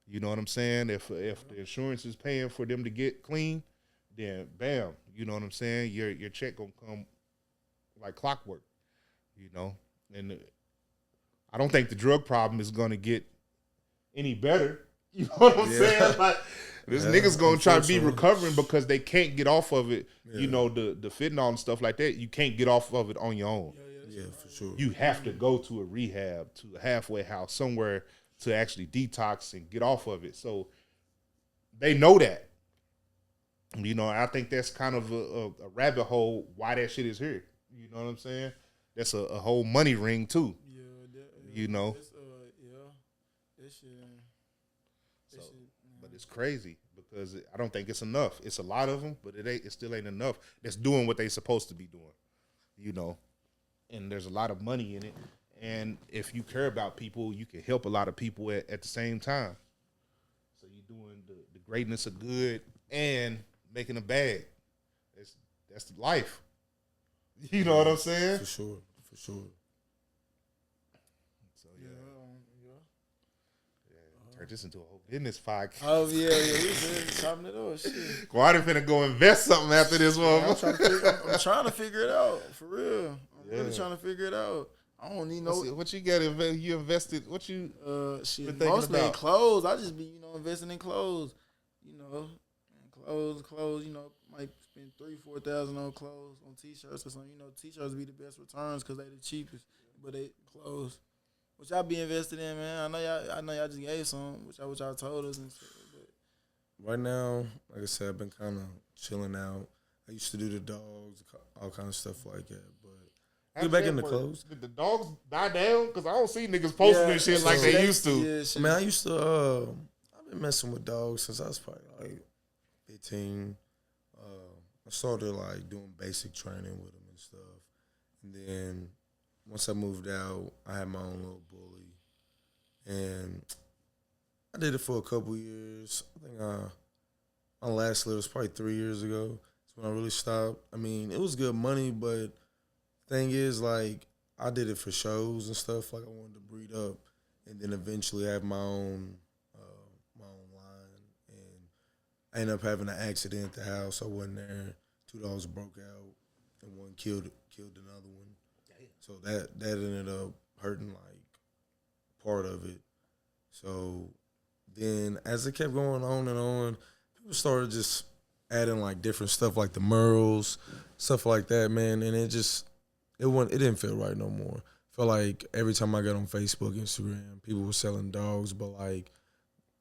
You know what I'm saying? If the insurance is paying for them to get clean, then bam, you know what I'm saying? Your check gonna come like clockwork. You know, and I don't think the drug problem is gonna get any better. You know what I'm saying? Like, this niggas gonna try to be recovering because they can't get off of it. Yeah. You know, the fentanyl and stuff like that, you can't get off of it on your own. Yeah, for sure. You have to go to a rehab, to a halfway house, somewhere to actually detox and get off of it. So they know that. You know, I think that's kind of a rabbit hole why that shit is here. You know what I'm saying? That's a whole money ring too. Yeah, you know. This shit. But it's crazy because I don't think it's enough. It's a lot of them, but it still ain't enough that's doing what they supposed to be doing, you know. And there's a lot of money in it. And if you care about people, you can help a lot of people at the same time. So you're doing the greatness of good and making a bag. That's the life. You know what I'm saying? For sure. Turn this into a whole business podcast. Oh yeah, we chopping it up. Shit. Quad finna go invest something after this one. I'm trying to figure it out for real. I'm really trying to figure it out. I don't need no. What you got? You invested? What you? Shit, mostly in clothes. I just be investing in clothes. You know, clothes. You know, might spend $3,000-4,000 on clothes, on t-shirts or something. You know, t-shirts be the best returns because they the cheapest, but they clothes. What y'all be invested in, man? I know y'all just gave some, which y'all told us and shit. But right now, like I said, I've been kind of chilling out. I used to do the dogs, all kind of stuff like that. But get back into clothes. Did the dogs die down? Because I don't see niggas posting this shit like they used to. Yeah, man, I used to. I've been messing with dogs since I was probably like 15. I started like doing basic training with them and stuff, and then. Once I moved out, I had my own little bully, and I did it for a couple years. I think my last litter was probably 3 years ago. That's when I really stopped. I mean, it was good money, but thing is, like, I did it for shows and stuff. Like I wanted to breed up, and then eventually have my own line. And I ended up having an accident at the house. I wasn't there. 2 dogs broke out, and one killed another one. So that ended up hurting like part of it. So then as it kept going on and on, people started just adding like different stuff like the murals, stuff like that, man, and it didn't feel right no more. Felt like every time I got on Facebook, Instagram, people were selling dogs, but like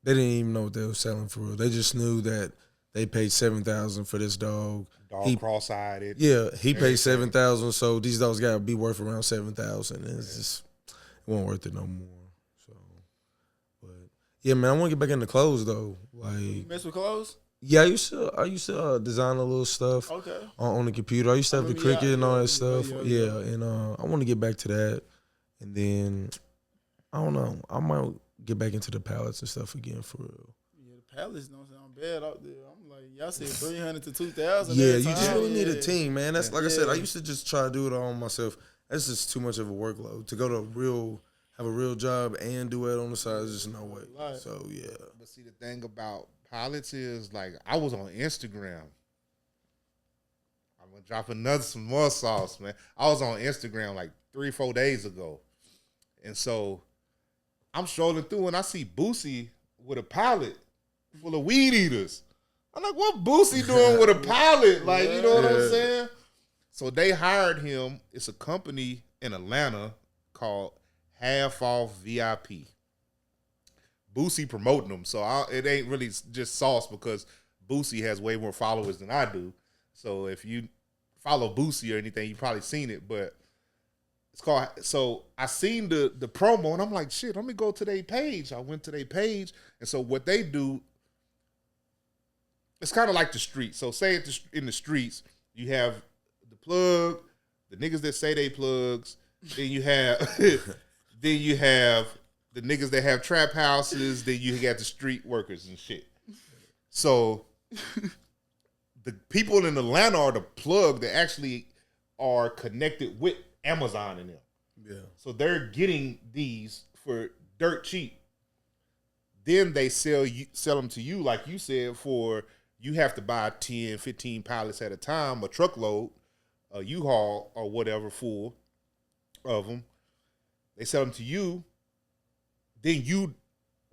they didn't even know what they were selling for real. They just knew that they paid $7,000 for this dog. Cross-eyed. Yeah, he paid $7,000, so these dogs gotta be worth around $7,000, and it's just it wasn't worth it no more. So, but yeah, man, I want to get back into clothes though. Like, You mess with clothes? yeah, I used to design a little stuff on the computer. I used to have the Cricut and all that stuff. Yeah, and I want to get back to that, and then I don't know, I might get back into the pallets and stuff again for real. Yeah, the Pallets don't sound bad out there. I'm like, y'all said 300 to 2,000. Yeah, you just really need a team, man. That's like I said, I used to just try to do it all myself. That's just too much of a workload. To go to have a real job and do it on the side, there's just no way. Right. So yeah. But see, the thing about Pallets is like I was on Instagram. I'm gonna drop some more sauce, man. I was on Instagram like 3-4 days ago, and so I'm strolling through and I see Boosie with a pallet full of weed eaters. I'm like, what Boosie doing with a pallet? Like, you know what I'm saying? So they hired him. It's a company in Atlanta called Half Off VIP. Boosie promoting them. So it ain't really just sauce because Boosie has way more followers than I do. So if you follow Boosie or anything, you probably seen it. But it's called, so I seen the promo and I'm like, shit, let me go to their page. I went to their page. And so what they do, it's kind of like the streets. So say in the streets, you have the plug, the niggas that say they plugs. Then you have the niggas that have trap houses. Then you got the street workers and shit. So the people in Atlanta are the plug that actually are connected with Amazon and them. Yeah. So they're getting these for dirt cheap. Then they sell them to you, like you said, for you have to buy 10, 15 pallets at a time, a truckload, a U-Haul or whatever full of them. They sell them to you. Then you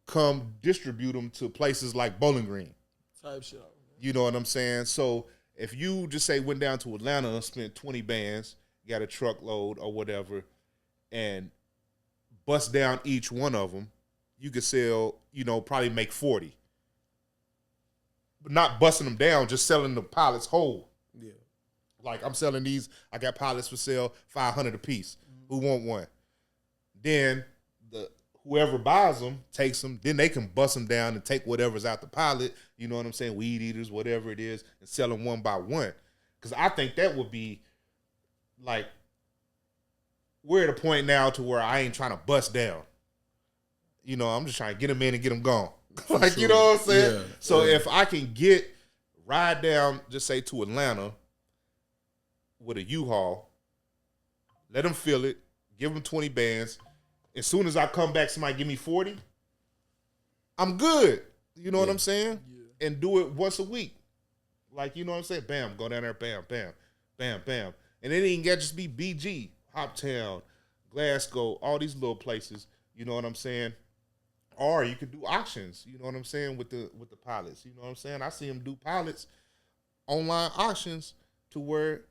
come distribute them to places like Bowling Green. Type shit. You know what I'm saying? So if you just say went down to Atlanta and spent 20 bands, got a truckload or whatever, and bust down each one of them, you could sell, probably make 40. But not busting them down, just selling the pallets whole. Yeah. Like I'm selling these, I got pallets for sale, $500 a piece. Who want one? Then whoever buys them takes them. Then they can bust them down and take whatever's out the pallet. You know what I'm saying? Weed eaters, whatever it is, and sell them one by one. Because I think that would be like, we're at a point now to where I ain't trying to bust down. I'm just trying to get them in and get them gone. Like, sure. You know what I'm saying? Yeah. So if I can ride down, just say to Atlanta with a U-Haul, let them fill it, give them 20 bands. As soon as I come back, somebody give me 40, I'm good. You know what I'm saying? Yeah. And do it once a week. Like, you know what I'm saying? Bam, go down there, bam, bam, bam, bam. And it ain't got to just be BG, Hoptown, Glasgow, all these little places. You know what I'm saying? Or you could do auctions, you know what I'm saying, with the pilots. You know what I'm saying? I see them do pilots, online auctions, to where,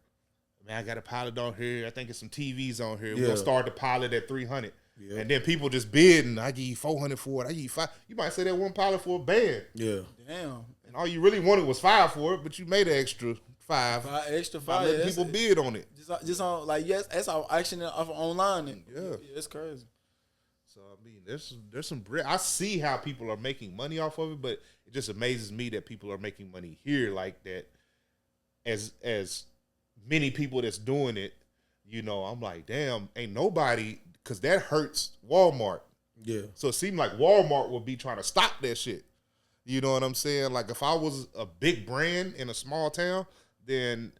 man, I got a pilot on here. I think it's some TVs on here. We're going to start the pilot at $300. Yeah. And then people just bidding. I give you $400 for it. I give you $500. You might say that one pilot for a band. Yeah. Damn. And all you really wanted was $5 for it, but you made an extra $5. Extra $5. Let people bid on it. Just on, like, yes, that's our action off online. Yeah. It's crazy. So I mean, there's some bread. I see how people are making money off of it, but it just amazes me that people are making money here like that. As many people that's doing it, I'm like, damn, ain't nobody, because that hurts Walmart. Yeah. So it seemed like Walmart would be trying to stop that shit. You know what I'm saying? Like if I was a big brand in a small town, then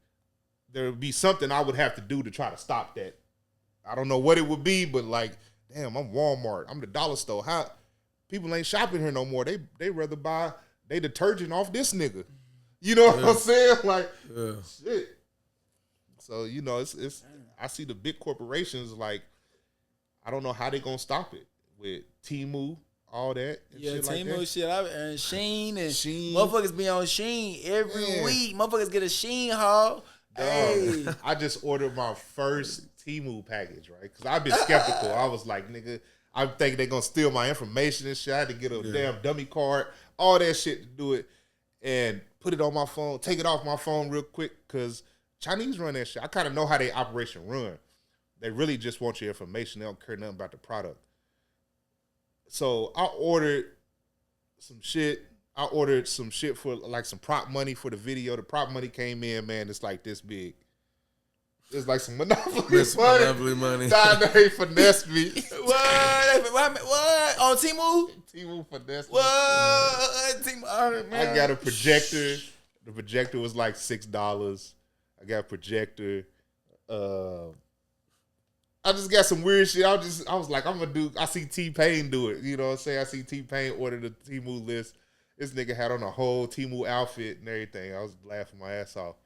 there would be something I would have to do to try to stop that. I don't know what it would be, but like, damn, I'm Walmart. I'm the dollar store. How people ain't shopping here no more. They rather buy they detergent off this nigga. You know what I'm saying? Like, shit. So, you know, it's I see the big corporations, like, I don't know how they gonna stop it with Temu, all that. And yeah, shit Temu like shit. And Shein and motherfuckers be on Shein every week. Motherfuckers get a Shein haul. Hey. I just ordered my first Temu package, right? Because I've been skeptical. I was like, nigga, I'm thinking they're gonna steal my information and shit. I had to get a damn dummy card, all that shit to do it, and put it on my phone, take it off my phone real quick, because Chinese run that shit. I kind of know how they operation run. They really just want your information. They don't care nothing about the product. So I ordered some shit. I ordered some shit for like some prop money for the video. The prop money came in, man. It's like this big. It's like some Monopoly money. Monopoly money. Nah, they finessed me. What? On Temu? Temu finessed me. What? Temu. I got a projector. The projector was like $6. I got a projector. I just got some weird shit. I was like, I'm gonna do. I see T-Pain do it. You know what I'm saying? I see T-Pain order the Temu list. This nigga had on a whole Temu outfit and everything. I was laughing my ass off.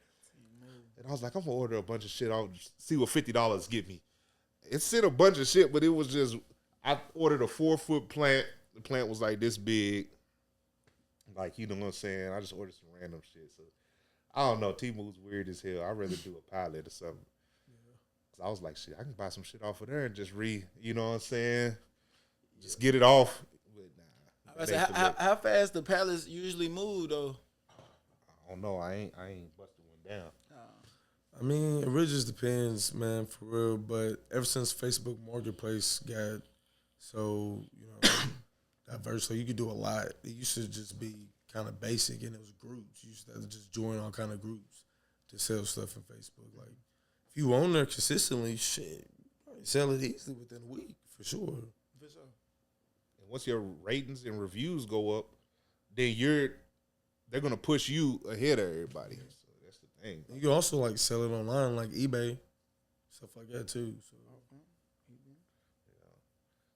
And I was like, I'm gonna order a bunch of shit. I'll see what $50 get me. It said a bunch of shit, but it was just, I ordered a 4-foot plant. The plant was like this big. Like, you know what I'm saying? I just ordered some random shit. So I don't know. Temu's weird as hell. I'd rather do a pilot or something. I was like, shit, I can buy some shit off of there and just you know what I'm saying? Just get it off. But nah. How fast the Pallets usually move though? I don't know. I ain't busted one down. I mean, it really just depends, man, for real. But ever since Facebook Marketplace got so, you know, diverse, so you could do a lot. It used to just be kind of basic, and it was groups. You used to have to just join all kind of groups to sell stuff on Facebook. Like, if you own there consistently, shit, you sell it easily within a week, for sure. For sure. And once your ratings and reviews go up, then they're gonna push you ahead of everybody. So that's the thing. You can also like sell it online, like eBay, stuff like that too. So,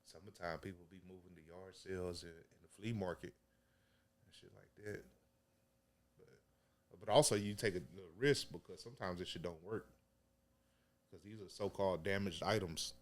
summertime people be moving to yard sales in the flea market and shit like that. But also you take a risk because sometimes this shit don't work. Because these are so-called damaged items.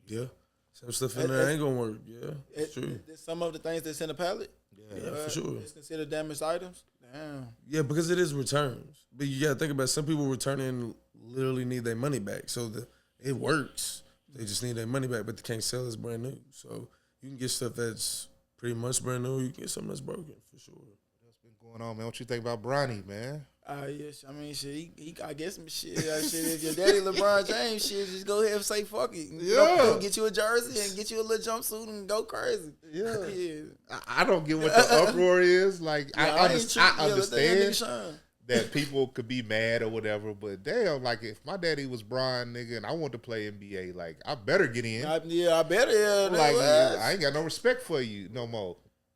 Yeah. Some stuff in there ain't going to work. Yeah, it's true. Some of the things that's in the pallet? Yeah, for sure. It's considered damaged items? Damn. Yeah, because it is returns. But you got to think about it. Some people returning literally need their money back. So it works. They just need their money back, but they can't sell it as brand new. So you can get stuff that's pretty much brand new. You can get something that's broken, for sure. What's been going on, man? What you think about Bronny, man? Yes, I mean, shit. He I guess some shit. Shit, if your daddy LeBron James, shit, just go ahead and say fuck it. Go get you a jersey and get you a little jumpsuit and go crazy. Yeah, I don't get what the uproar is. Like, I understand that people could be mad or whatever, but damn, like if my daddy was Bron, nigga, and I want to play NBA, like I better get in. I better. Yeah, like I ain't got no respect for you no more.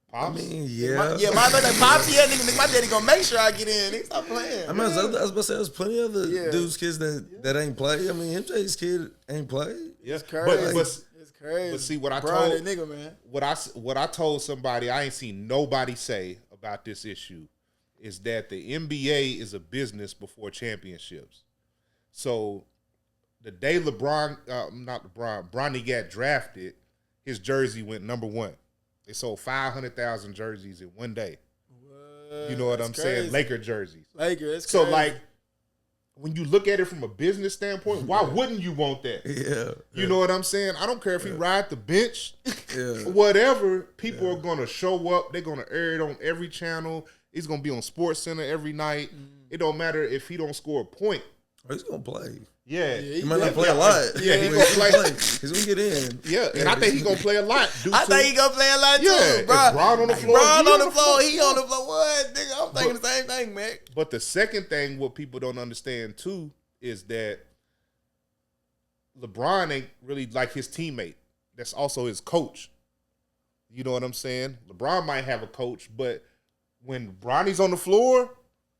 Pops? I mean, yeah. My pops, nigga, my daddy gonna make sure I get in. Nigga, stop playing. I mean, I was about to say, there's plenty of other dudes' kids that ain't play. I mean, MJ's kid ain't play. Yeah, it's crazy. It's crazy. But see, what I told told nigga, man. What I told somebody, I ain't seen nobody say about this issue, is that the NBA is a business before championships. So the day Bronny got drafted, his jersey went number 1. They sold 500,000 jerseys in one day. What? You know what I'm saying? Laker jerseys. So, like, when you look at it from a business standpoint, why wouldn't you want that? Yeah. You know what I'm saying? I don't care if he ride the bench, whatever. People are going to show up. They're going to air it on every channel. He's going to be on SportsCenter every night. It don't matter if he don't score a point. Oh, he's going to play. Yeah. He might not play a lot. Yeah, he's going to play. He's going to get in. Yeah, and I think he's going to play a lot. I think he's going to play a lot, too. Yeah, Bron on the floor. Bron on the floor. He on the floor. What? Nigga, I'm thinking the same thing, man. But the second thing, what people don't understand, too, is that LeBron ain't really like his teammate. That's also his coach. You know what I'm saying? LeBron might have a coach, but when Bronny's on the floor,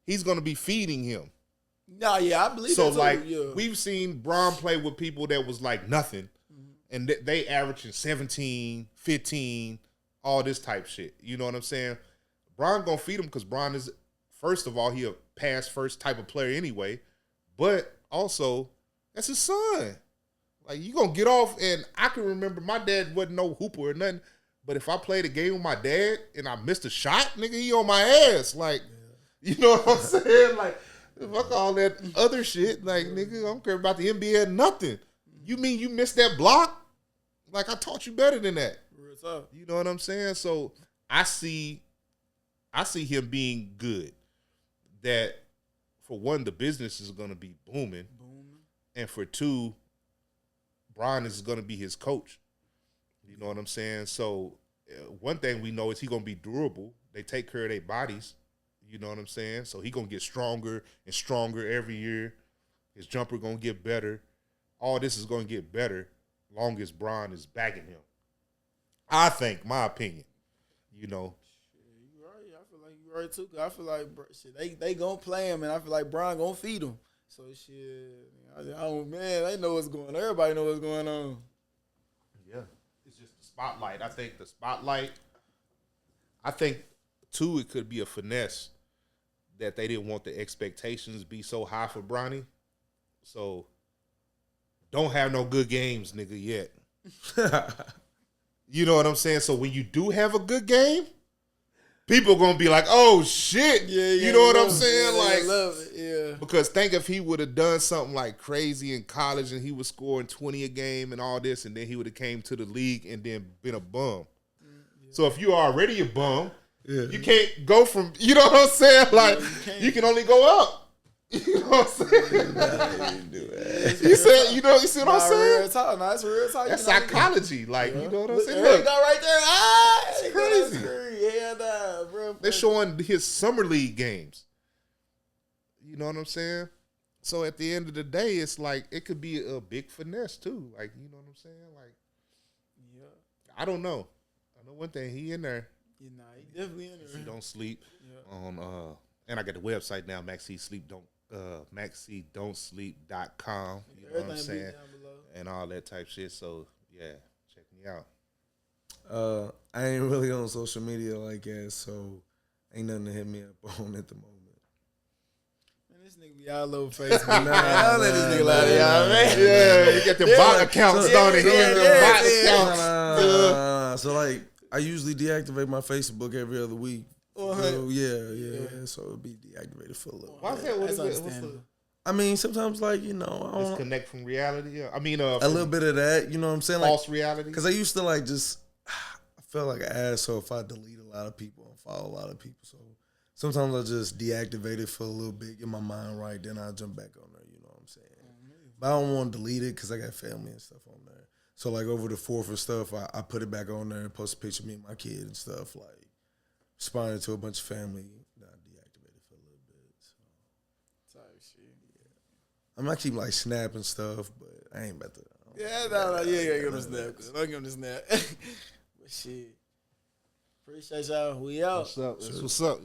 he's going to be feeding him. Nah, yeah, I believe so. that too. Like Yeah. we've seen Bron play with people that was like nothing, and they averaging 17, 15, all this type shit. You know what I'm saying? Bron gonna feed him because Bron is, first of all, he a pass first type of player anyway, but also that's his son. Like you gonna get off, and I can remember my dad wasn't no hooper or nothing, but if I played a game with my dad and I missed a shot, nigga, he on my ass. Like, you know what I'm saying? Like, fuck all that other shit. Like, nigga, I don't care about the NBA or nothing. You mean you missed that block? Like, I taught you better than that. Real tough. You know what I'm saying? So I see him being good. That for one, the business is gonna be booming. And for two, Bron is gonna be his coach. You know what I'm saying? So one thing we know is he gonna be durable. They take care of their bodies. You know what I'm saying? So he gonna get stronger and stronger every year. His jumper gonna get better. All this is gonna get better long as Bron is backing him. I think, my opinion. You know. You right. I feel like you right too. 'Cause I feel like shit, they gonna play him, and I feel like Bron gonna feed him. So shit, I don't, man, they know what's going on. Everybody know what's going on. Yeah. It's just the spotlight. I think the spotlight, I think, too, it could be a finesse that they didn't want the expectations be so high for Bronny. So, don't have no good games, nigga, yet. You know what I'm saying? So, when you do have a good game, people going to be like, oh, shit. Yeah, you know what I'm saying? Yeah, like, love it, yeah. Because think if he would have done something like crazy in college and he was scoring 20 a game and all this, and then he would have came to the league and then been a bum. Yeah. So, if you're already a bum, you can't go from, you know what I'm saying? Like, you can only go up. You know what I'm saying? You said, you see what I'm saying? Real talk. No, that's real talk. That's psychology. Like, you know what I'm saying? Look, go right there. Ah, it's crazy. Yeah, nah, bro. They're showing his summer league games. You know what I'm saying? So at the end of the day, it's like, it could be a big finesse too. Like, you know what I'm saying? Like, yeah. I don't know. I know one thing, he in there. Yeah, nah, he definitely in there. He don't sleep on and I got the website now, mackcdon'tsleep.com. You know what I'm saying? And all that type shit. So yeah, check me out. I ain't really on social media like that, so ain't nothing to hit me up on at the moment. Man, this nigga be all over Facebook. I'll let this nigga lie to y'all, man. Yeah, you got the bot accounts on it. So like, I usually deactivate my Facebook every other week. So, yeah. So it'll be deactivated for a little. Why is that? What is it? I mean, sometimes like, you know, I disconnect from reality. I mean, a little bit of that. You know what I'm saying? False like, reality. Because I used to like just, I felt like an asshole if I delete a lot of people and follow a lot of people. So sometimes I just deactivate it for a little bit, get my mind right, then I'll jump back on there. You know what I'm saying? But I don't want to delete it because I got family and stuff on there. So like over the 4th and stuff, I put it back on there and post a picture of me and my kid and stuff, like responding to a bunch of family. I deactivated for a little bit. So. Type shit. Yeah. I might keep like snapping stuff, but I ain't about to. Yeah, no, you ain't gonna give him a snap. Don't give him a snap. But shit. Appreciate y'all. We out. What's up? What's up?